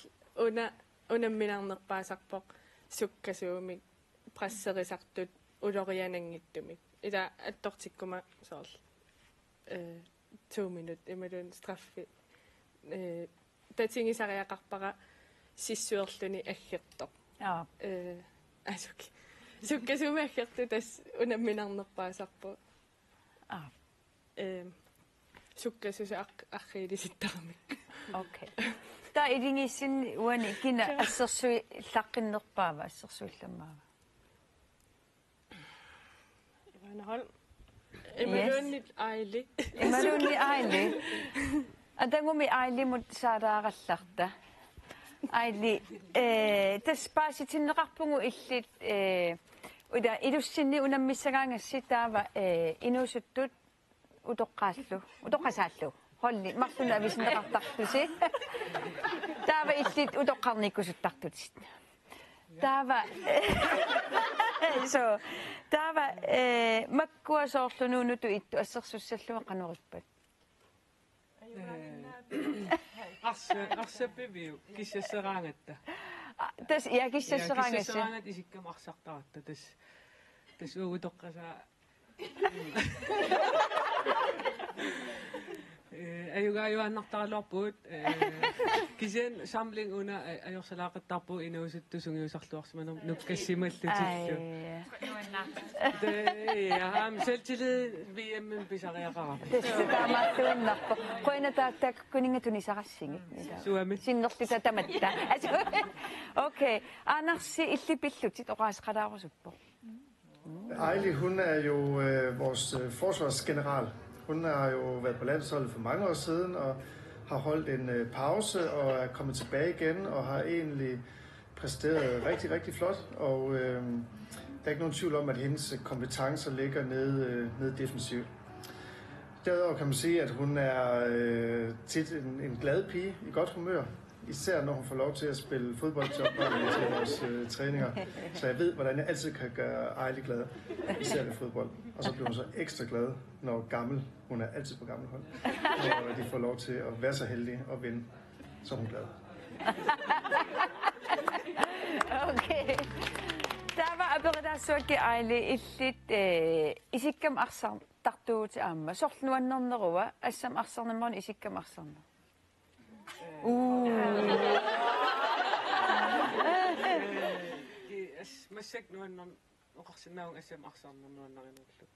unamminarnerpaasarpoq sukkasuumik prasserisartut ulorianangittumik. Ila attortikkuma soorl 2 minut imalun straffi tatingisariaqarpara sissuerluni aggertoq. Asuki sukkasuumi aggertu tas unamminarnerpaasarpu. Sukkasusu arriilisittarmik. Okay. Ta ilingissin uani kina assersui llaqqinnerpaava assersuillammaava. Ivana Holm. Imalunni aili. Imalunni aili. Adangumi aili mut saaraaqallarta. Aili taspaasitinneqarpungu illit uda ilussinni unammissagaangassi taava inusuttut utoqqasaallu holli marluna avisinneqartartusi taava illit utoqqarnikkusuttartutit taava so taava makkuasoorlunuunutu ittu assersussallua qanorippat арсаппивиу киссассераангатта тас я киссассераангасса киссассераангат исиккамарсартаратта тас уугутоққасаа аюгааюаннартаралуарпуут кисен самлинг уна ajorsalaqattarpu inuusuttu sungiusarluarsimanum nukkassimallutillu ja selvtillid VM pisariaqara таамааттуиннарпо қойна тааттак кунинgatuni сарассингит синнерлута таматта окей анарси иллипиллутит оқаасеқалаарусуппо Ejli, hun er jo vores forsvarsgeneral. Hun har jo været på landsholdet for mange år siden og har holdt en pause og er kommet tilbage igen og har egentlig præsteret rigtig, rigtig flot. Og der er ikke nogen tvivl om, at hendes kompetencer ligger nede defensivt. Derudover kan man sige, at hun er tit en glad pige i godt humør. Især når hun får lov til at spille fodbold til opvarmning til vores træninger. Så jeg ved, hvordan jeg altid kan gøre Ejli glad, især ved fodbold. Og så bliver hun så ekstra glad, når hun er altid på gammel hold. Når de får lov til at være så heldige og vinde, så er hun glad. Okay. Der var abirida suakki Ejli illit isikkam arsarn tartuut aamma. Sorluannernerua assam arsarnammerun isikkam arsarner. массак нуаннер оқарсинаун ассам арсаарнернуаннаринерлу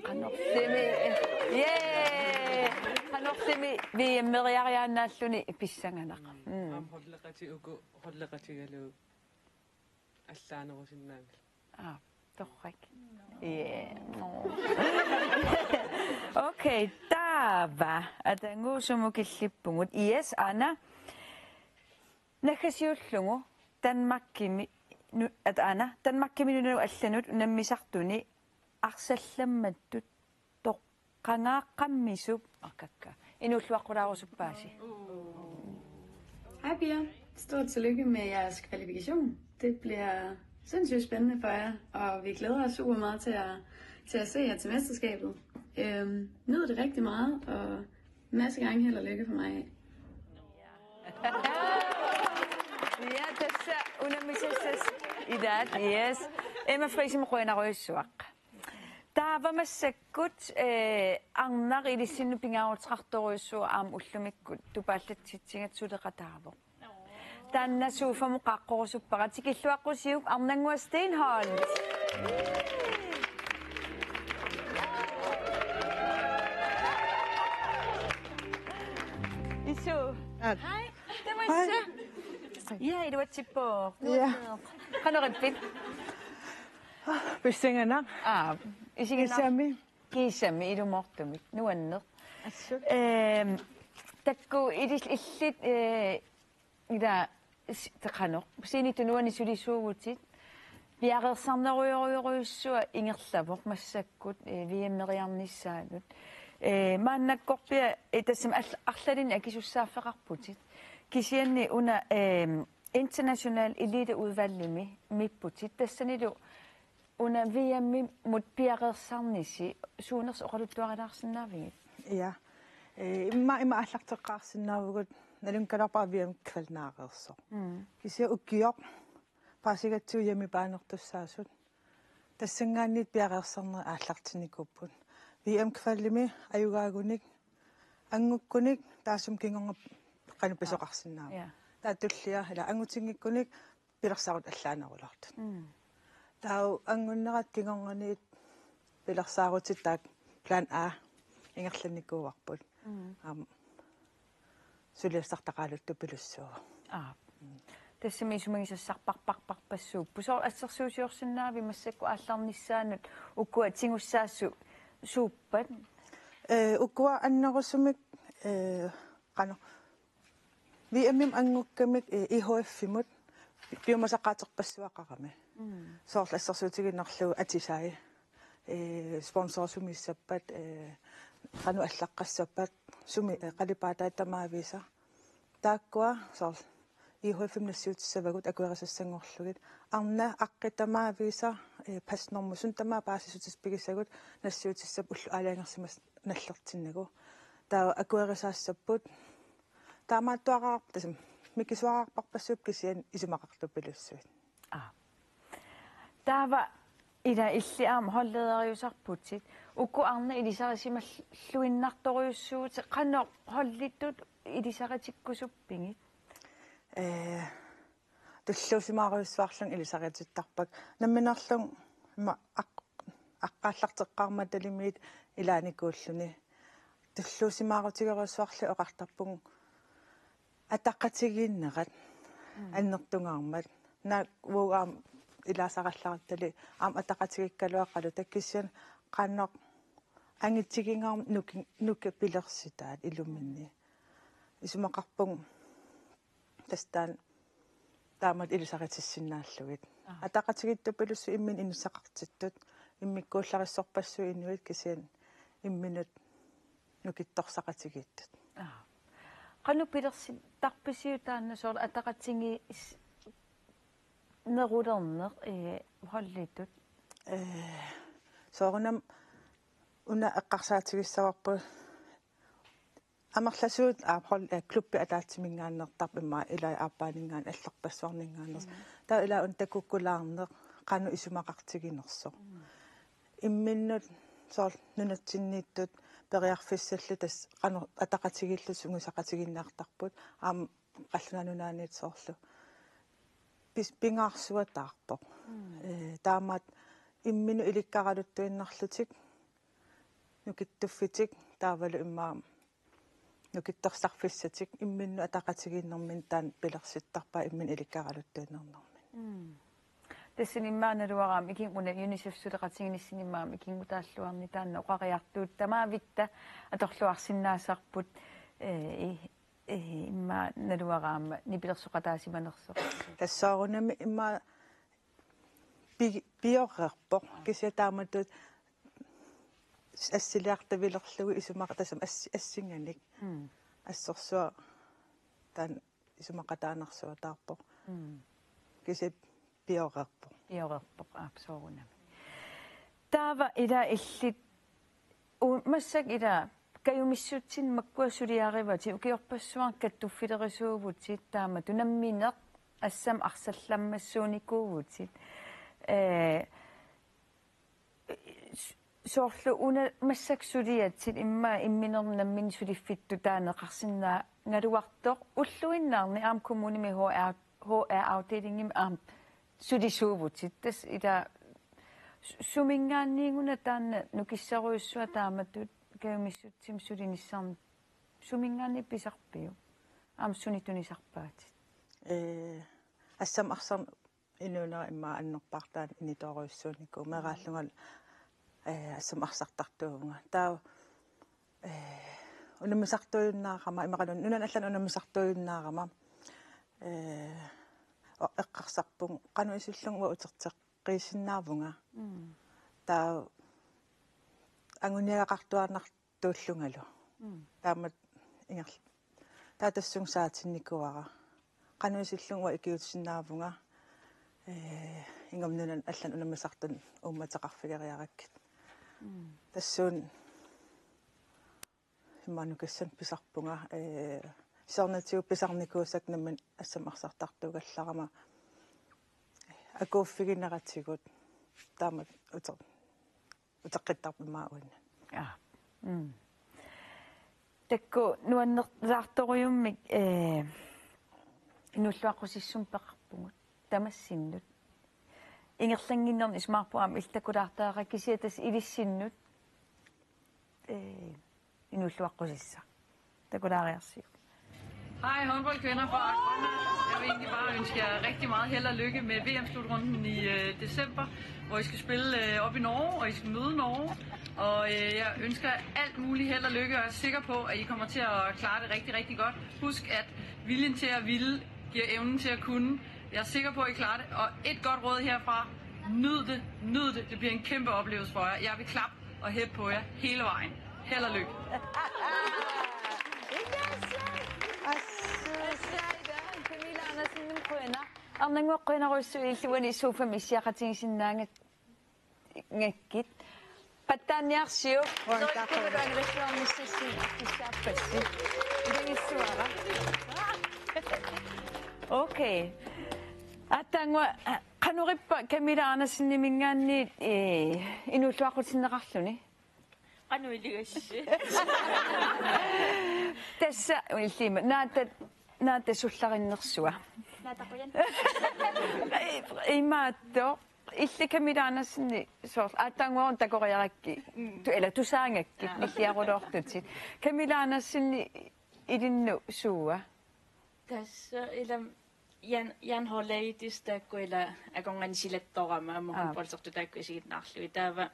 qanortimi qanortimi viimmeriariaannaalluni pissanganaqa холлекати уку холлекатигалу аллаанерусиннаангал torrak okay tava atanguusumukillippungut ias ana nakasiullungu Danmarkimi at ana Danmarkimi nu allanut nammisartuni arsallammattut toqqangaaqammisuk akakka inulluaqulaarussuppaasi. Hej piger. Stort tillykke med jeres kvalifikation. Det bliver sindssygt spændende for jer, og vi glæder os super meget til at se jer til mesterskabet. Nyd det rigtig meget, og masse gange held og lykke for mig. Ja, tässä unamisessa idat, yes. Emma Frisim Rønarøssuaq. Der var massakkut annar i det sinne pingautraktorøssu am ullumikkut tupallatitsingat sudeqataavo. Tanna suufamu qaqqorusupparat tikilluaqqusiuk arnangua Stenholm. Isu. Hej. Det var så. Ja, det var tippo. Ja. Qanoripit. Bissingana. Isami. Kisami idumortumit. Nuanner. Takku idis illit ida taqanor. Sinit nuani sulisuugutit. Viarersarneruyoruyoruissua ingerlavuq massakkut viimmeriarnissaanut. Maannakkorpia tassam arlalin akisussaaffeqarputit. Kisianni una international eliteudvalgimi mipputit tassanilu una VM mut piarersarnisi suuners oqaluttuarilaarsinnaavigit. Ja. Imma аллартеққарсиннаавгут налункаларпаа VM квалнаареерсо. Кisia уккиоқ пасигатсуями паанертуссаасут тассангаанниит пиареерсарнер ааллартиникуппут. VM кваллими аюгаагуник ангуккуник таасум кингорнга qanuppisoqarsinnaava taatullia ila angutiнгikkunik pilersarut allaanarulart tau angunnerat kingornganiit pilersaarutit taak plan A ingerlannikkuuarput suliassartaqaaluttu pilussuuga тассами сумагисассарпарпарпассууппу соо ассерсуусиорсиннаави массакку аалларнissaanут уккуа тингуссаассу сууппат уккуа аннерусумик qano VMM angukkamik IHF-imut piumasaqaaterpassuaqarami soorlassarsuutiginnerlugu atisai sponsorsumisappat qanu allaqqassappat sumi qalipaataatamaavisa taakkua soor IHF-im nassuutissavagut akuerissassangorlugit arna aqqitamaavisa passnormusun tamaa paasisutispigisagut nassuutissap ullu aalaangersimas nallertinnagu taa akuerisaassaput таамааттуараа тасам микисуараарпарпассууп кисиан исумақартуппилуссуит таава ила иллиаам холлеериусарпутсит укку арна илисарисималлуиннарторюссуут қано холлиттут илисаритиккусуппингит туллуусимааруйуссуарлун илисариатиттарпак намминерлун има аққааллартеққарма талимиит илааникууллуни туллуусимаарутигеруссуарлу оқартарпугу атаққатигииннерат аннертунгаармат наа вуугаам илаасараллараттали аам атақатигиккалуаққалу таккиссиан qaannoq ангитсигингаам нуки пилерситаат илуминни исумақарпугу тастаан таамат илисаритиссиннааллугит атақатигиттуппилуссу иммин инуссақартиттут иммиккууллариссорпассу инуит кисиан имминут нукитторсақатигиттут qanu pilersitarpisiutaanna soor ataqatsingi nerulerneq hollitut soorunam una eqqarsaatigissavarpu амерласуут аапхол клубби атаатсимингааннертарп имма илай ааппаанинггаан аллерпассуарнинггаанерс таа илаа ун такуккулаарнеқ qaну исумақартигинерсо имминнут соор нунатсиннииттут периарфиссаллу тас qaну атақатигиллу сунгусақатигиннаартарпут аам қаллунанунаанит соорлу пингаарсуатаарпоқ таамаат иммину иликкаралуттуиннарлутик нукиттуффитик таавалу иммаа нукитторсарфиссатик имминну атақатигиннэрмин таан пилерситтарпаа иммин иликкаралуттуиннэрнэрмин тассиниммааналуараам икингуна юнисеф сулеқатигиниссинимаам икингутааллуарни таанна оқариартуут тамаавитта аторлуарсиннаасарпут имма налуараама нипилерсоқатаасиманерсо тассаарунами имма биоррерпоқ кисиатааматут ассилиартавилерлугу исумаqa тасам ассинганик ассорсуа таан исумақатаанерсуатаарпоқ киси биоррерпоқ аапсоорунами таава ила иллит массак ила каюмиссутсин маккуасулиаривати укиорпассуар каттуффилерисуувутсит таама тунамминеқ ассам арсалламмассууникуувутсит соорлу уна массаксулиатсит имма имминернаммин сулиффитту таанеқарсиннаа галуартоқ уллуиннаарни аам коммуними HR afdelingen аам сулисуувутсит тас ила сумингаанниигуна таанна нукиссаруйуссуа тааматтут каюмиссутсим сулиниссаарни сумингаанни писарпиу аам сунитунисарпаатит ассам арсам инуна имма аннерпаартаан иниторуйуссууникку мерааллугал ассам арсартартуунга таа унамисартуйуннаарама имакалун нунан аллан унамисартуйуннаарама эққарсарпун кану исиллунгу утертеққиисиннаавунга таа ангуниагақартуарнартууллунгалу таамат ингер таатассун саатинникуара кану исиллунгу икиутсиннаавунга ингамнунан аллан унамисартун умматеқарфилериараккит тассуун имманукассан писарпунга сорнатиу писарникуусак намман ассамарсартартугалларама акууффигинератсигут таамат утеққиттарпимаауинна такку нуаннерлаарторуйуммик инуллуаққусиссум пеқарпугут тамассиннут ингерлангиннерни смарпуам илтакулаартааqa кисиатас илиссиннут инуллуаққусисса такулаариарсиу. Hej håndboldkvinder fra Grønland. Jeg vil egentlig bare ønske jer rigtig meget held og lykke med VM-slutrunden i december, hvor I skal spille op i Norge, og I skal møde Norge. Og jeg ønsker jer alt muligt held og lykke, og jeg er sikker på, at I kommer til at klare det rigtig, rigtig godt. Husk, at viljen til at ville giver evnen til at kunne. Jeg er sikker på, at I klarer det. Og et godt råd herfra. Nyd det, nyd det. Det bliver en kæmpe oplevelse for jer. Jeg vil klappe og hæppe på jer hele vejen. Held og lykke. арнангуэккуинарусу иллуани суфамиссиақатигисиннаангат ngakit паттааниарсиу Okay. Атангва кануриппа Камила Арнасиннимингаанни инууллуаққутиннеқарлуни. Qanuiligassi. Тасса уллима наата суллариннерсуа. Naataquyan. Имаатто илли Камила Арнасинни соор атангуарун такориаракки эла тусаангакки иллиарулоортутит. Камила Арнасинни илинну сууа. Tassa ilam Jan Holleidis taakkuila akongansilattorama amorun polsortu taakkuisiginnaarlui taava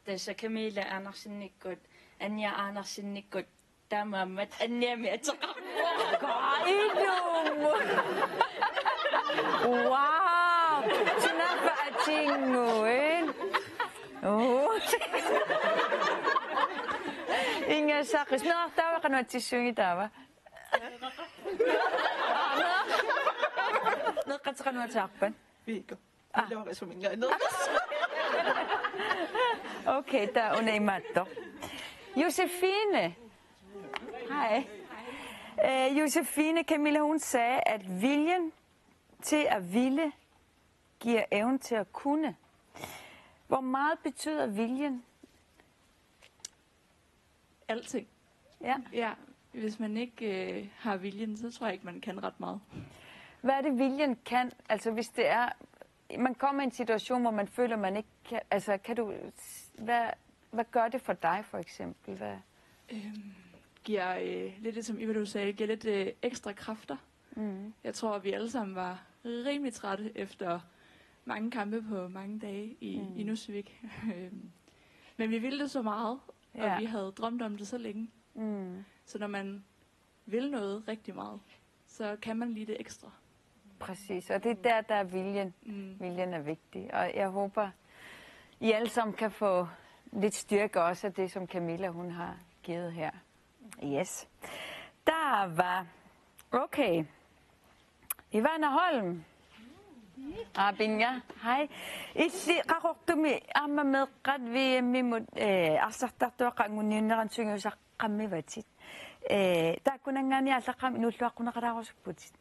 tassa Camilla Arnarsinnikkut Anja Arnarsinnikkut taamaammat anniami ateqarpuaq Ilum. Wow. Sinapa atinguin. Oh. Inga sakis naqtawa qanuatissuungi taava. Neqataqanuataarpan. Viikko. Loorisuminga. Okay, ta una imatto. Josefine. Hej. Josefine, Camilla, hun sagde, at viljen til at ville giver evnen til at kunne. Hvor meget betyder viljen? Alting. Ja. Ja. Hvis man ikke har viljen, så tror jeg ikke, man kan ret meget. Hvad er det, viljen kan? Altså, hvis det er... Man kommer i en situation, hvor man føler, man ikke kan... Altså, kan du... Hvad gør det for dig, for eksempel? Hvad... Giver lidt det, som Iva du sagde, giver lidt ekstra kræfter. Mm. Jeg tror, vi alle sammen var rimelig trætte efter mange kampe på mange dage i Nusvik. Men vi ville det så meget, og vi havde drømt om det så længe. Mm. Så når man vil noget rigtig meget, så kan man lige det ekstra. Præcis, og det er der er viljen. Viljen er vigtig, og jeg håber, I alle sammen kan få lidt styrke også af det, som Camilla hun har givet her. Yes. Der var... Okay. Ivana Holm. Binga. Hej. Illi qaqortumi aamma meeqqat VM-imut arsartartuaqangunniunneran sungiusaqqammivatit. Taakkunangaani allaqam inulluaqquneqalaarussupputit.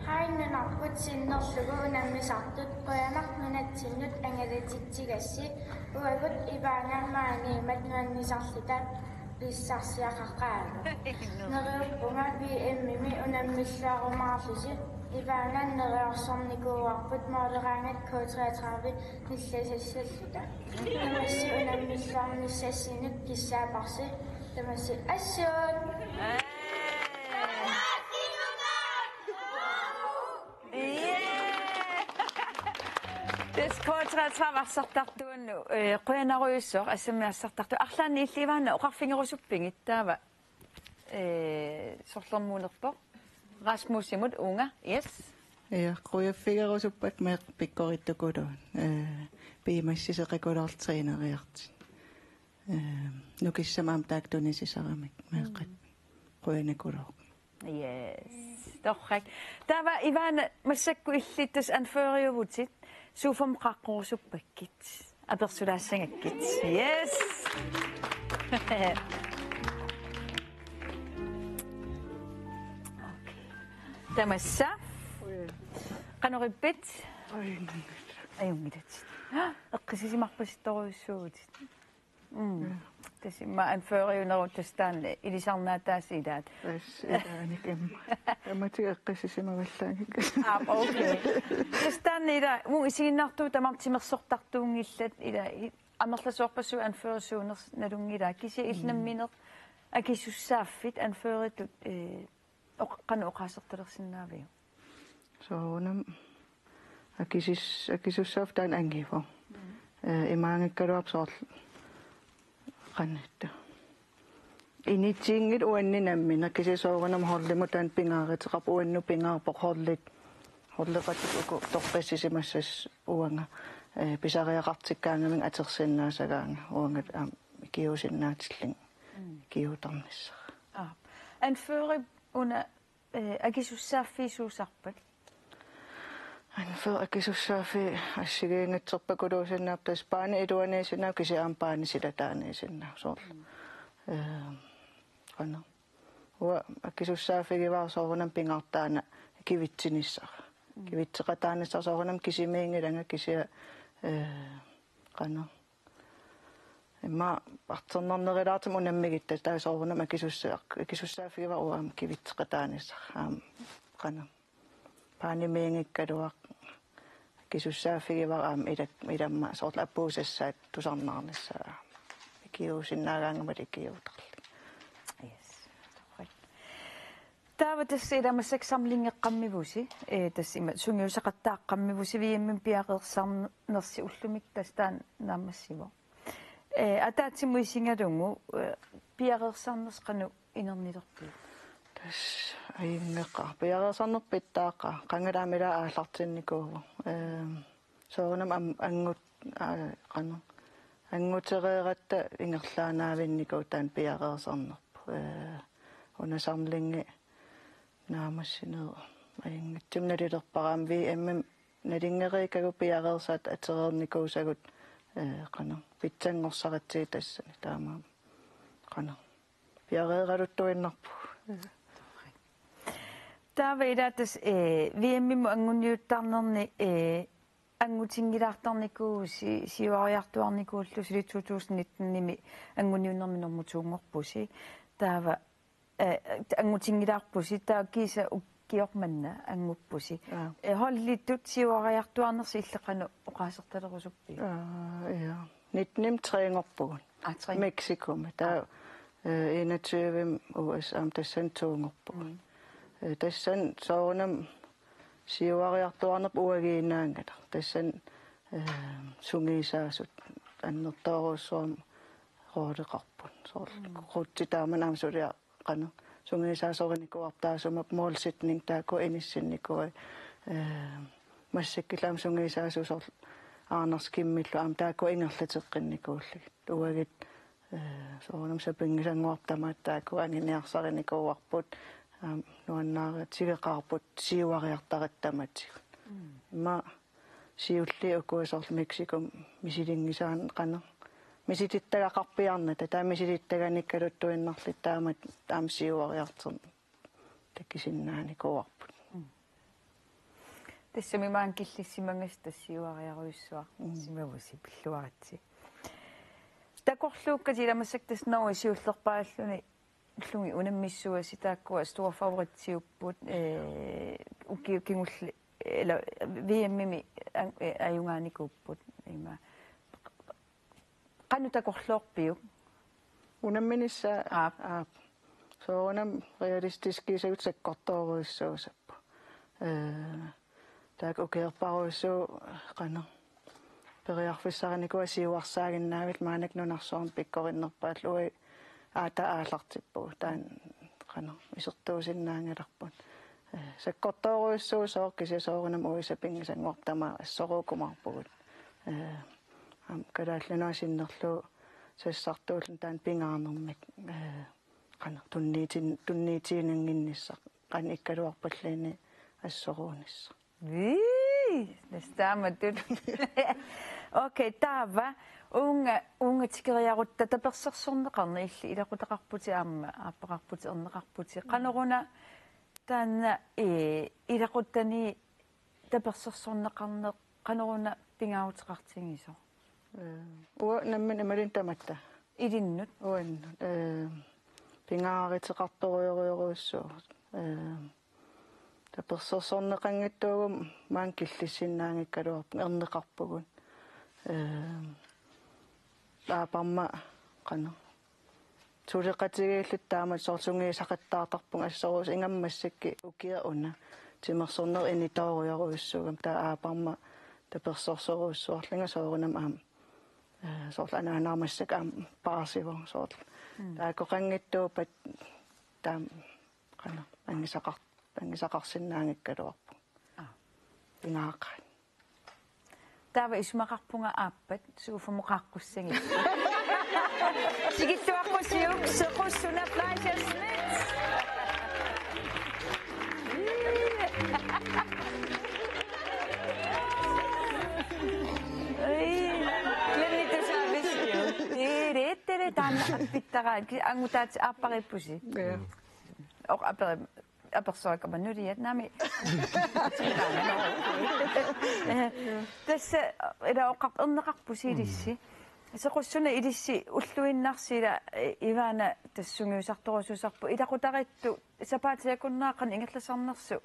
Hainunarput sinnerlugu unammisartut qoyanarnunatsinut angalatitsigassi uagut ivaangammaaniimat nuannisarlutat pissarsiaqaqqaalu neriuppunga VM-imi unammissuarumaarlusi ivaanan neriorsornikuuarput mooleraangat K33 nillasassalluta tamassi unammissuarnissassinut kissaaparsi tamassi assuut Des K33 arsartartuannu qoyanaruussor assamiassartartu arlaanni illivaana oqarfingerusuppingit taava sorlermuunerpo Rasmusimut unga yes Ja qoyaffigerusuppak meeq pikkorittukuluun piimassiseqikulartreeneriart nukissamaam taaktunisisaramak meeqqat qoyanakuluq Yes torrak taava ivana massakku illittas anføriuvutit suufam qaqqorusuppakkit apersulaassangakkit yes Tamassa qanorippit ayungitat eqqisisimarpasittoruussuutit tasimma anføriuneruttastaan ilisarnaataasilaat Ilaanikem amatiga eqqisisimarvallaangik okay tastaan ila mu isiginnartuu tamartimersortartuungillat ila amerlasuorpassu anførisuuners nalungila kisi ilnammineq akisussaaffit anføritut oqqanuqaasertalersinnaaviu soonam akisussaftaan angivo imaangikkaluarsoorl qannatta initiingit uanninammin kisisoorunam horlimutaan pingaariteqarpu uannu pingaarpoq horleqatikuku toqqissisimassas uanga pisariaqartikkaangaming atersinnaasagaanga uangat kiusinnaatillin kiutarnissaq anføri una akisussaaffisuusarpat anføri akisussaafi assigiingatserpakuluusinnaaptas paani iluaniisinnaap kisiaam paani silataaniisinnaap soorl qana uwa akisussaafigivar soorunam pingartaana kivitsinissar kivitseqataanissar soorunam kisimiingilanga kisia qana imma arternernerilaartum unammigitta taa soorunam akisussaafigivar uam kivitseqataanissar qana paanimiingikkaluaq kisussaafigivar ilamma soorla appuusassaat tusarnaarnissaa kiusinnaagaangamat ikiutarli. Yes. Tava tässä elämässä samlingeqqammivusi tässä sungiusaqattaaqqammivusi viimmin piaqersarnersi ullumik tästaan naamassivo. Ataatsimuisingalungu piaqersarnersqanu inernilerpu. Tas aingeqqa piaqersarnerpittaaqa qangalaamila aallartinnikuuvu. Soorunam angut qanu angutereeratta ingerlaanaavinniku taan piaqersarnerpu. Una samlinge naamassineru aingitsimnalilerparaam VM nalingerikagu piaqersat atereernikuusagut qana pitsangorsaratsi tassani taamaam qana piaqeeraluttuinnarpu. Taaviilatas VM angunniuttarnerni angutinngilaartarnikuusi siuariartuarnikuullusili 2019-nimi angunniunnerminormutuungorpusi taava angutinngilaarpusi taakisa ukkiormanna anguppusi hollittut siuariartuarnersi illeqanu oqaasertalerusuppi ja nitnim trængorpugun Mexico taa 21 USA tassan tuungorpugun tassan soorunam siuariartuarnerp uagiinaangala tassan sungiisaasut annertooruussuam rooleqarpun soorl quuttitaaman aamsulia qanu sungiisaasorinikuartaasumap moolsitning taako inissinnikui massikkilaam sungiisaasusor aanerskimmillu aam taako ingerlateqqinikuulli uagit soorunam sapingisanguartamaat taako anginiarsarинikuuarput nuannaarat sigeqaarput siuariartarattamatsigut ma siulli ukuisorl Mexico misilingisaan qanu misitittagaqarpiarnata taamisitittaganikaluttuinnarlit taamat taamsiuariartern takkisinnaanikuarput tassami maan killissimangas tassiuariaruissua simavusi pilluaratsi takorluukkatilamassak tasnerisiullerpaalluni llungi unammissuasi taakkua stor favoritsiupput ukiukingulli eller VMmi ajungaanikupput ima qanutakorluorpiu unamminissa soonam realistiskiisut sekkortooruissuusappu taak ukeerparuissu qanu periarfissarnikua siuarsaaginnaavit maanak nunarsoorn pikkorinnерpaat lui aata aallartippu taan qanu isertuusinnaangalarput sekkortooruissuu soorkisi soorunam uisapingisanguartama assorukumarpugut kalaallunaasinnерлу sassartuulun taan pingaarnermik qanu tunniitiinanginnissa qan ikkaluarpalliini assoruunissa nastaamatut okei taava unga tikeriarutta tapersersorneqarni illi ilaqutaqarputi aamma aappaqarputi erneqarputi qaneruna taanna ilaquttani tapersersorneqarne qaneruna pingaauteqartingiso uwa nammin imalin tamatta ilinnut uan pingaariteqartorioriuruussuu tapersersorneqanngittuugum maan killissinnaangikkaluarpu erneqarpugun laaparma qanu suleqatigiillut taamat soorsungiisaqattaartarpun assoruus ingammassikki ukia una timersorner initorioriussugam taa aaparma tapersorsoruussuarlinga soorunam aam soorlanaanaarmassak aam paasivo soorl taakoqanngittuupat taam qanu angisaqarsinnaangikkaluarpu pingaaqaan taava ismaqarpunga aappat suufamoqaqqussangi sigittuaqqusiuk sequssuna plaasasmit Lennitusaavistiu tiirittere taanna Pittara angutaat apparippusi. Och apersoika man nyt nami. Tässä ida oqaq erneqarpusiilissi. Sequssuna ilissi ulluinnarsila ivana tassungiusartorususarpu ilaqutarittu sapaatiakunnaaqan ingallasarnersu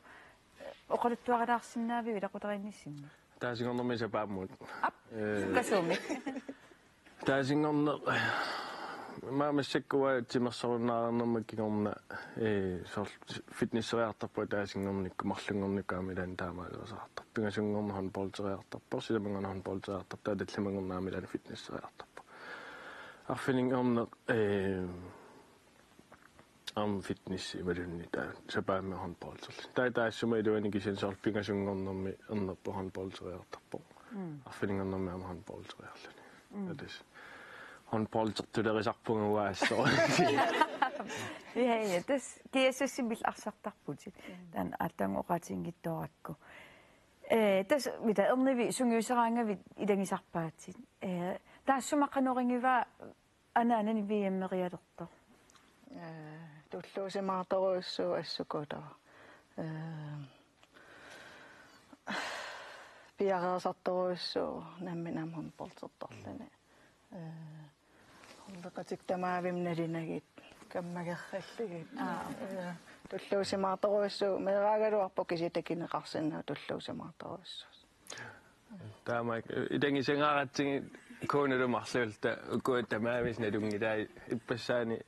oqaluttuaqalaarsinnaavi ilaqutariinnissimma. Taasingornermi sapaammuut. Kasumi. Taasingorner maamassakkuwa timersorunnaarnermakkigorna sor fitnesseriartarpu taasingornikku marlungornikaamilan taamaaluasartar pingasungorner handballteriartarpu silamangorner handballteriartar taatallamaangornaamilan fitnesseriartarpu arfiningorner fitness imalunni taa sapaammi handballterli taassuma iluani kisansoor pingasungornermi ernerpu handballteriartarpu arfiningornermi ama handballteriarluni atas handballtertulerisarpunguaasso ja das kiesessimil arsartarputit tan attangoqatingittorakku tas mitä ernivi sungiuseraangavit ilangisarpaatsit taassumaqanoringiva anaanani viimmerialertor tulluusimaartoruussuu assukota piareersartoruussuu namminam handballtertorlani Olqatik tamaavimnalinagit kammagerralligit tulluusimaartoruussuu meeraagaluarpu kisitakineqarsinnaa tulluusimaartoruussuus taama itangisengaaratsingi kuunalumarlulta ukuutamaavisnalungilaa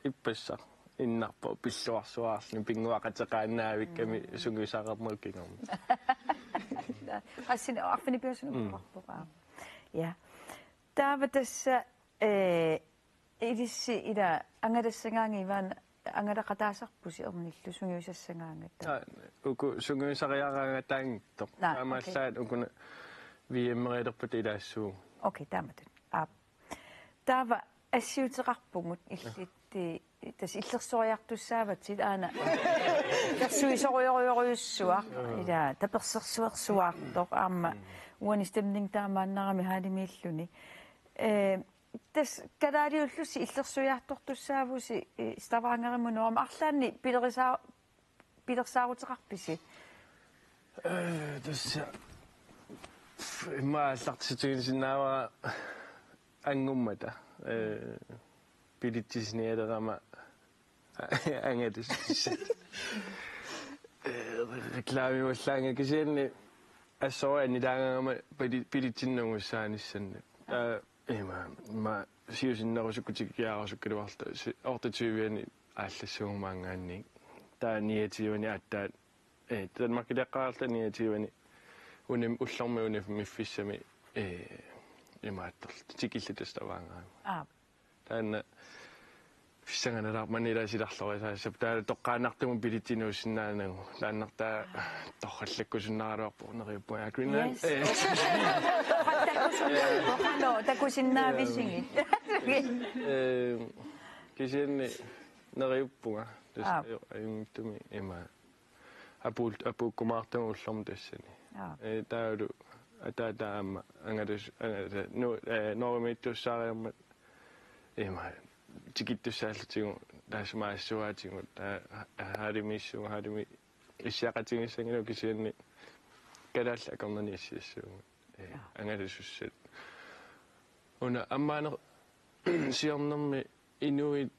ippassar innarpo pilluarsuaarni pinguaqateqaannaavikkami sungiusaqarnerkingormi qassin arfini piusunukkuarpuqaa ja taava tässä ilissi ila angalassangaangivan angalaqataasarpusi ernillu sungiusassangaangatta uku sungiusariaraangataangittor taamaallaat ukuna viimmerilerput ilaassuu okei taamatun taava assiuteqarpungut illitti tas illersuariartussaavatsit aana tersuisoriorioriussuaq ila tapersersuersuartor aamma uani stemning taamaannarami haalimiilluni tas kalaaliullussi illersuiartortussaavusi stavaangerimunuarma arlaanni pilersaaruteqarpisi tässä imaallartituginsinnaava angummata pilittisnialerama angatus reklaamiullaangakisianni assoani laangama pilittinnungussaanissannni ma siusinnerusukutikiaarusukkiluarta ortatuviani aallassuumaangaanni taaniatiuni attaat tanmarkileqqaarta niatiuni unim ullarmi unif miffissami imaattorl tikillatustavaangaama taanna fissanganalaarmanilaasilarlorisaasap taala toqqaannartumun pilittinuussinnaanagu taannartaa torrallakkusunnaaraluarpu neriuppuga agreena takusinnaavisingit kisianni neriuppuga ayungtumi ima apuukkumaartumu ullarmu tassani taulu ataataama angatus normiittussaariammat ima tikittussaallutigu taasmaassuaatigu haalimissugu haalimi issiaqatigissangilu kisianni kalaalla akornani issiassuugu angalusussat una ammaane siornermi inuit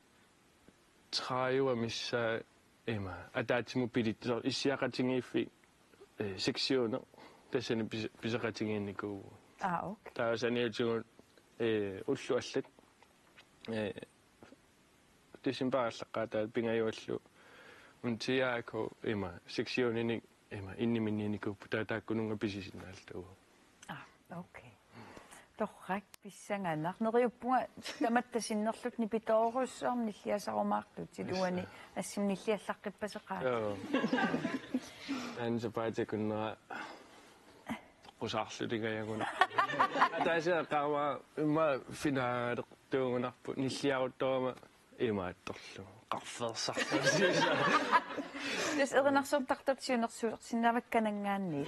traiua missaa ima ataatimu pilittisor issiaqatingiiffi seksiuner tassani piseqatingiinnikuu okay taasaniatigu ulluallat tisimparallaqaataat pingajuallu untiaako ima seksiunini ima inniminninikuppu taataakkununga pisisinnaallugu okay torrak pissangaannar neriuppunga tamattasinnerlut nipitoorussorni nilliasarumaarlut siluani assimnilliallaqqippaseqaat ansapaatikunna qusarlutigayaguna ataasiaqaama imma finaalertuungunarpu nilliaruttorama imaattorlu qarfersartusiisa tas erinarsortartarsiunersuulersinnaavakkanangaanni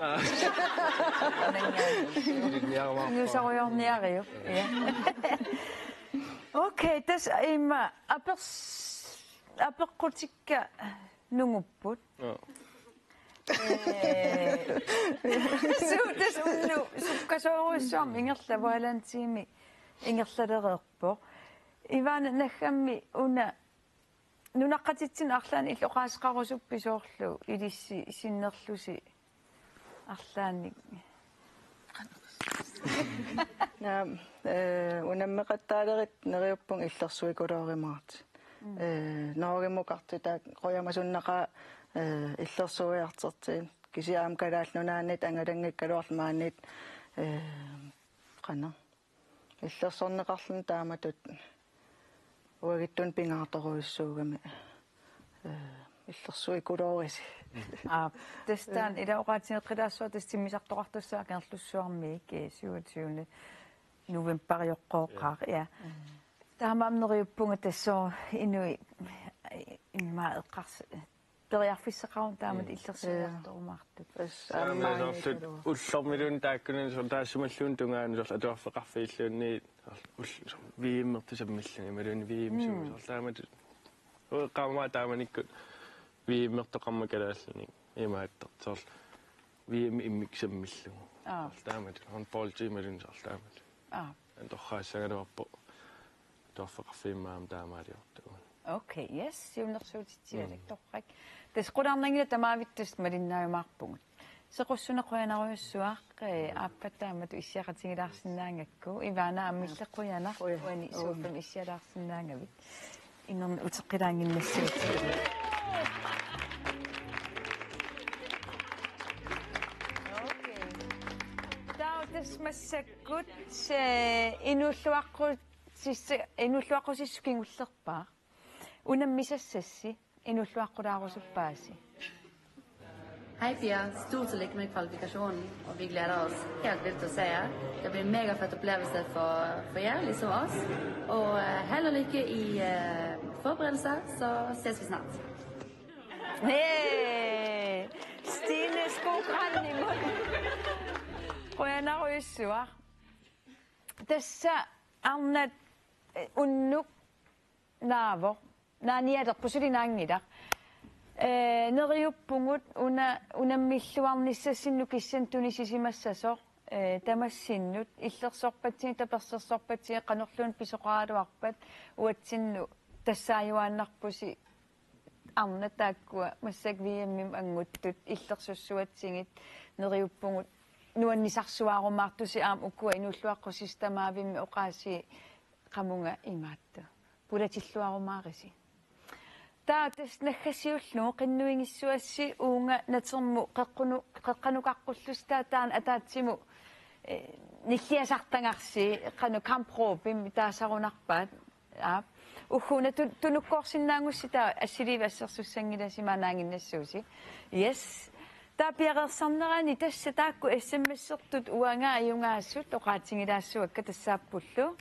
Okay, das immer aber kurtika nunguput. Das unnu sukkasoruissam ingerlavalantiimi ingerlalererpo. Ivan naggammi una nunaqqatitsin arlaani illoqaasqarusuppisoorlu ilissi sinnerlusi arlaannik. Unammeqattaalerit neriuppung illersuikulaarimaat. Noorgimukartuta qoyamasunnaqa illersuiartertiin kisiaam kalaallunaanit angalangikkaluarmaanit qana illersorneqarlun taamatut uagittun pingaartoruissuugami illersuikulaarisi. Testaan ila oqaatineqqilaassuar testimmisartoqartussaa kerlussuarmiik 27. november ja. Taamaamneriuppunga tassoo inui imaaeqqars periarfissaqarun taamat illersuiartorumaartut. Ullormilun taakkunin taassumalluun tungaanu atuarfeqarfiilluunni viimmertusammilluni maluni viimsum taamat qaama taamanikkut viimmertoqarma kalaalluni imaattartor viim immiksammillugu taamat on poltimalun taamat antorraassagaluarpo tuarfeqarfiimmaam taamaaliortuun. Okay, yes, siunersuutitialektorrak. Tesqularnangila tamaavittus malinnaayumaarpungut. Sequssunequyanariussuaq aappataamatu issiaqatingilaarsinnaangakku ivana ammillequyana uani suuppam issialaarsinnaangavit innerni uteqqilaanginnassut. Massakut inulluaqqusissukingullerpaa unammisassassi inulluaqqulaarusuppaasi. Hej Pia, stort tillykke med kvalifikationen, og vi glæder os helt vildt at se jer. Det bliver en mega fed oplevelse for jer, ligesom os. Og held og lykke i forberedelser, så ses vi snart. Hey, Stine skogbranden i munden. Qoyanariussuaq tassa arnat unnuk naavo naanialerpusulinaangilaq neriuppungut unammilluarnissassinnu kissan tunisisimassasoq tamassinut illersorpatsini tapersersorpatsini qanorluun pisoqaaluarpat uatsinnu tassaajuaannarpusi arnat taakkua massak viammim anguttut illersussuatsingit neriuppungut nuannisarsuaarumaartusi aam ukkua inulluaqqusistamaavimmi oqaasi qamunga imaattu pulatilluarumaarisi taatas naggassiullu qinnuingissuassi uunga natermu qeqqanuqaqqullustaa taan ataatsimu nilliasartangarsi qanu kamproopim taasarunarpaat ukhuna tunukkoorsinnaangussi taa assiliivassersussanngilasi maanaanginnassuusi yes Tapiaqersarnerani tassa taakku SMS-sertut uanga ajungaassut oqaatingilaassuakka tassaapullu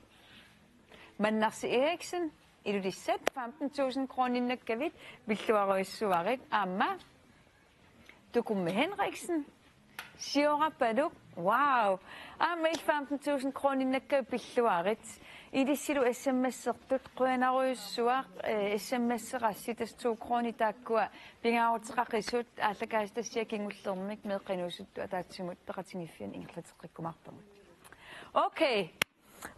Mannarsi Eriksen ilulissat 15.000 kroninnakavit billuaruissuarik aamma Tukumme Henriksen siorapaluk wow aamma 15.000 kroninnakkav billuarit ilissilu SMS-sertut qoyanaruissuaq SMS-serassi 2 kroni taakkua pingaaruteqaqisut aallakaastassiakingullermik meeqqinuusuttu ataatsimut peqatingiffian ingerlateqqikkumarpamut okay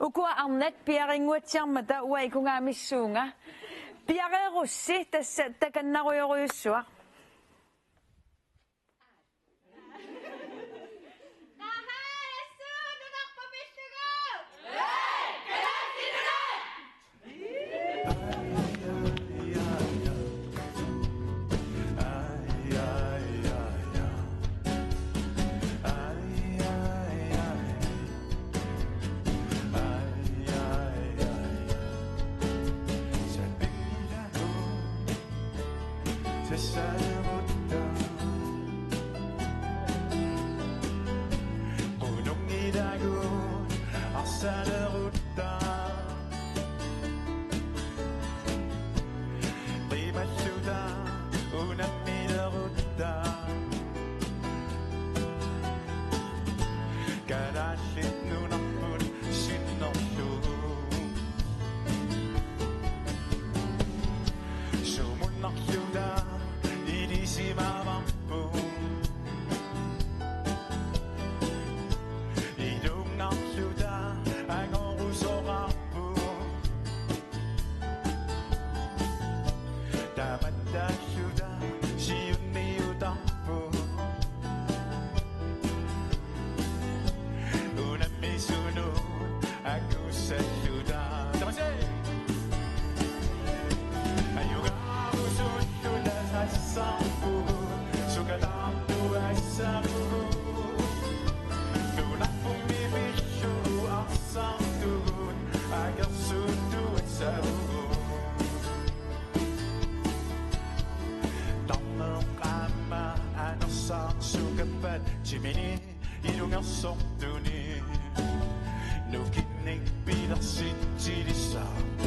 ukua arnat piaringuatsiarmata ua ikungaamissuunga piareerussi tassa takannaruyoruissuaq Simini ilungersorduni nukinnik pilersit tilissaa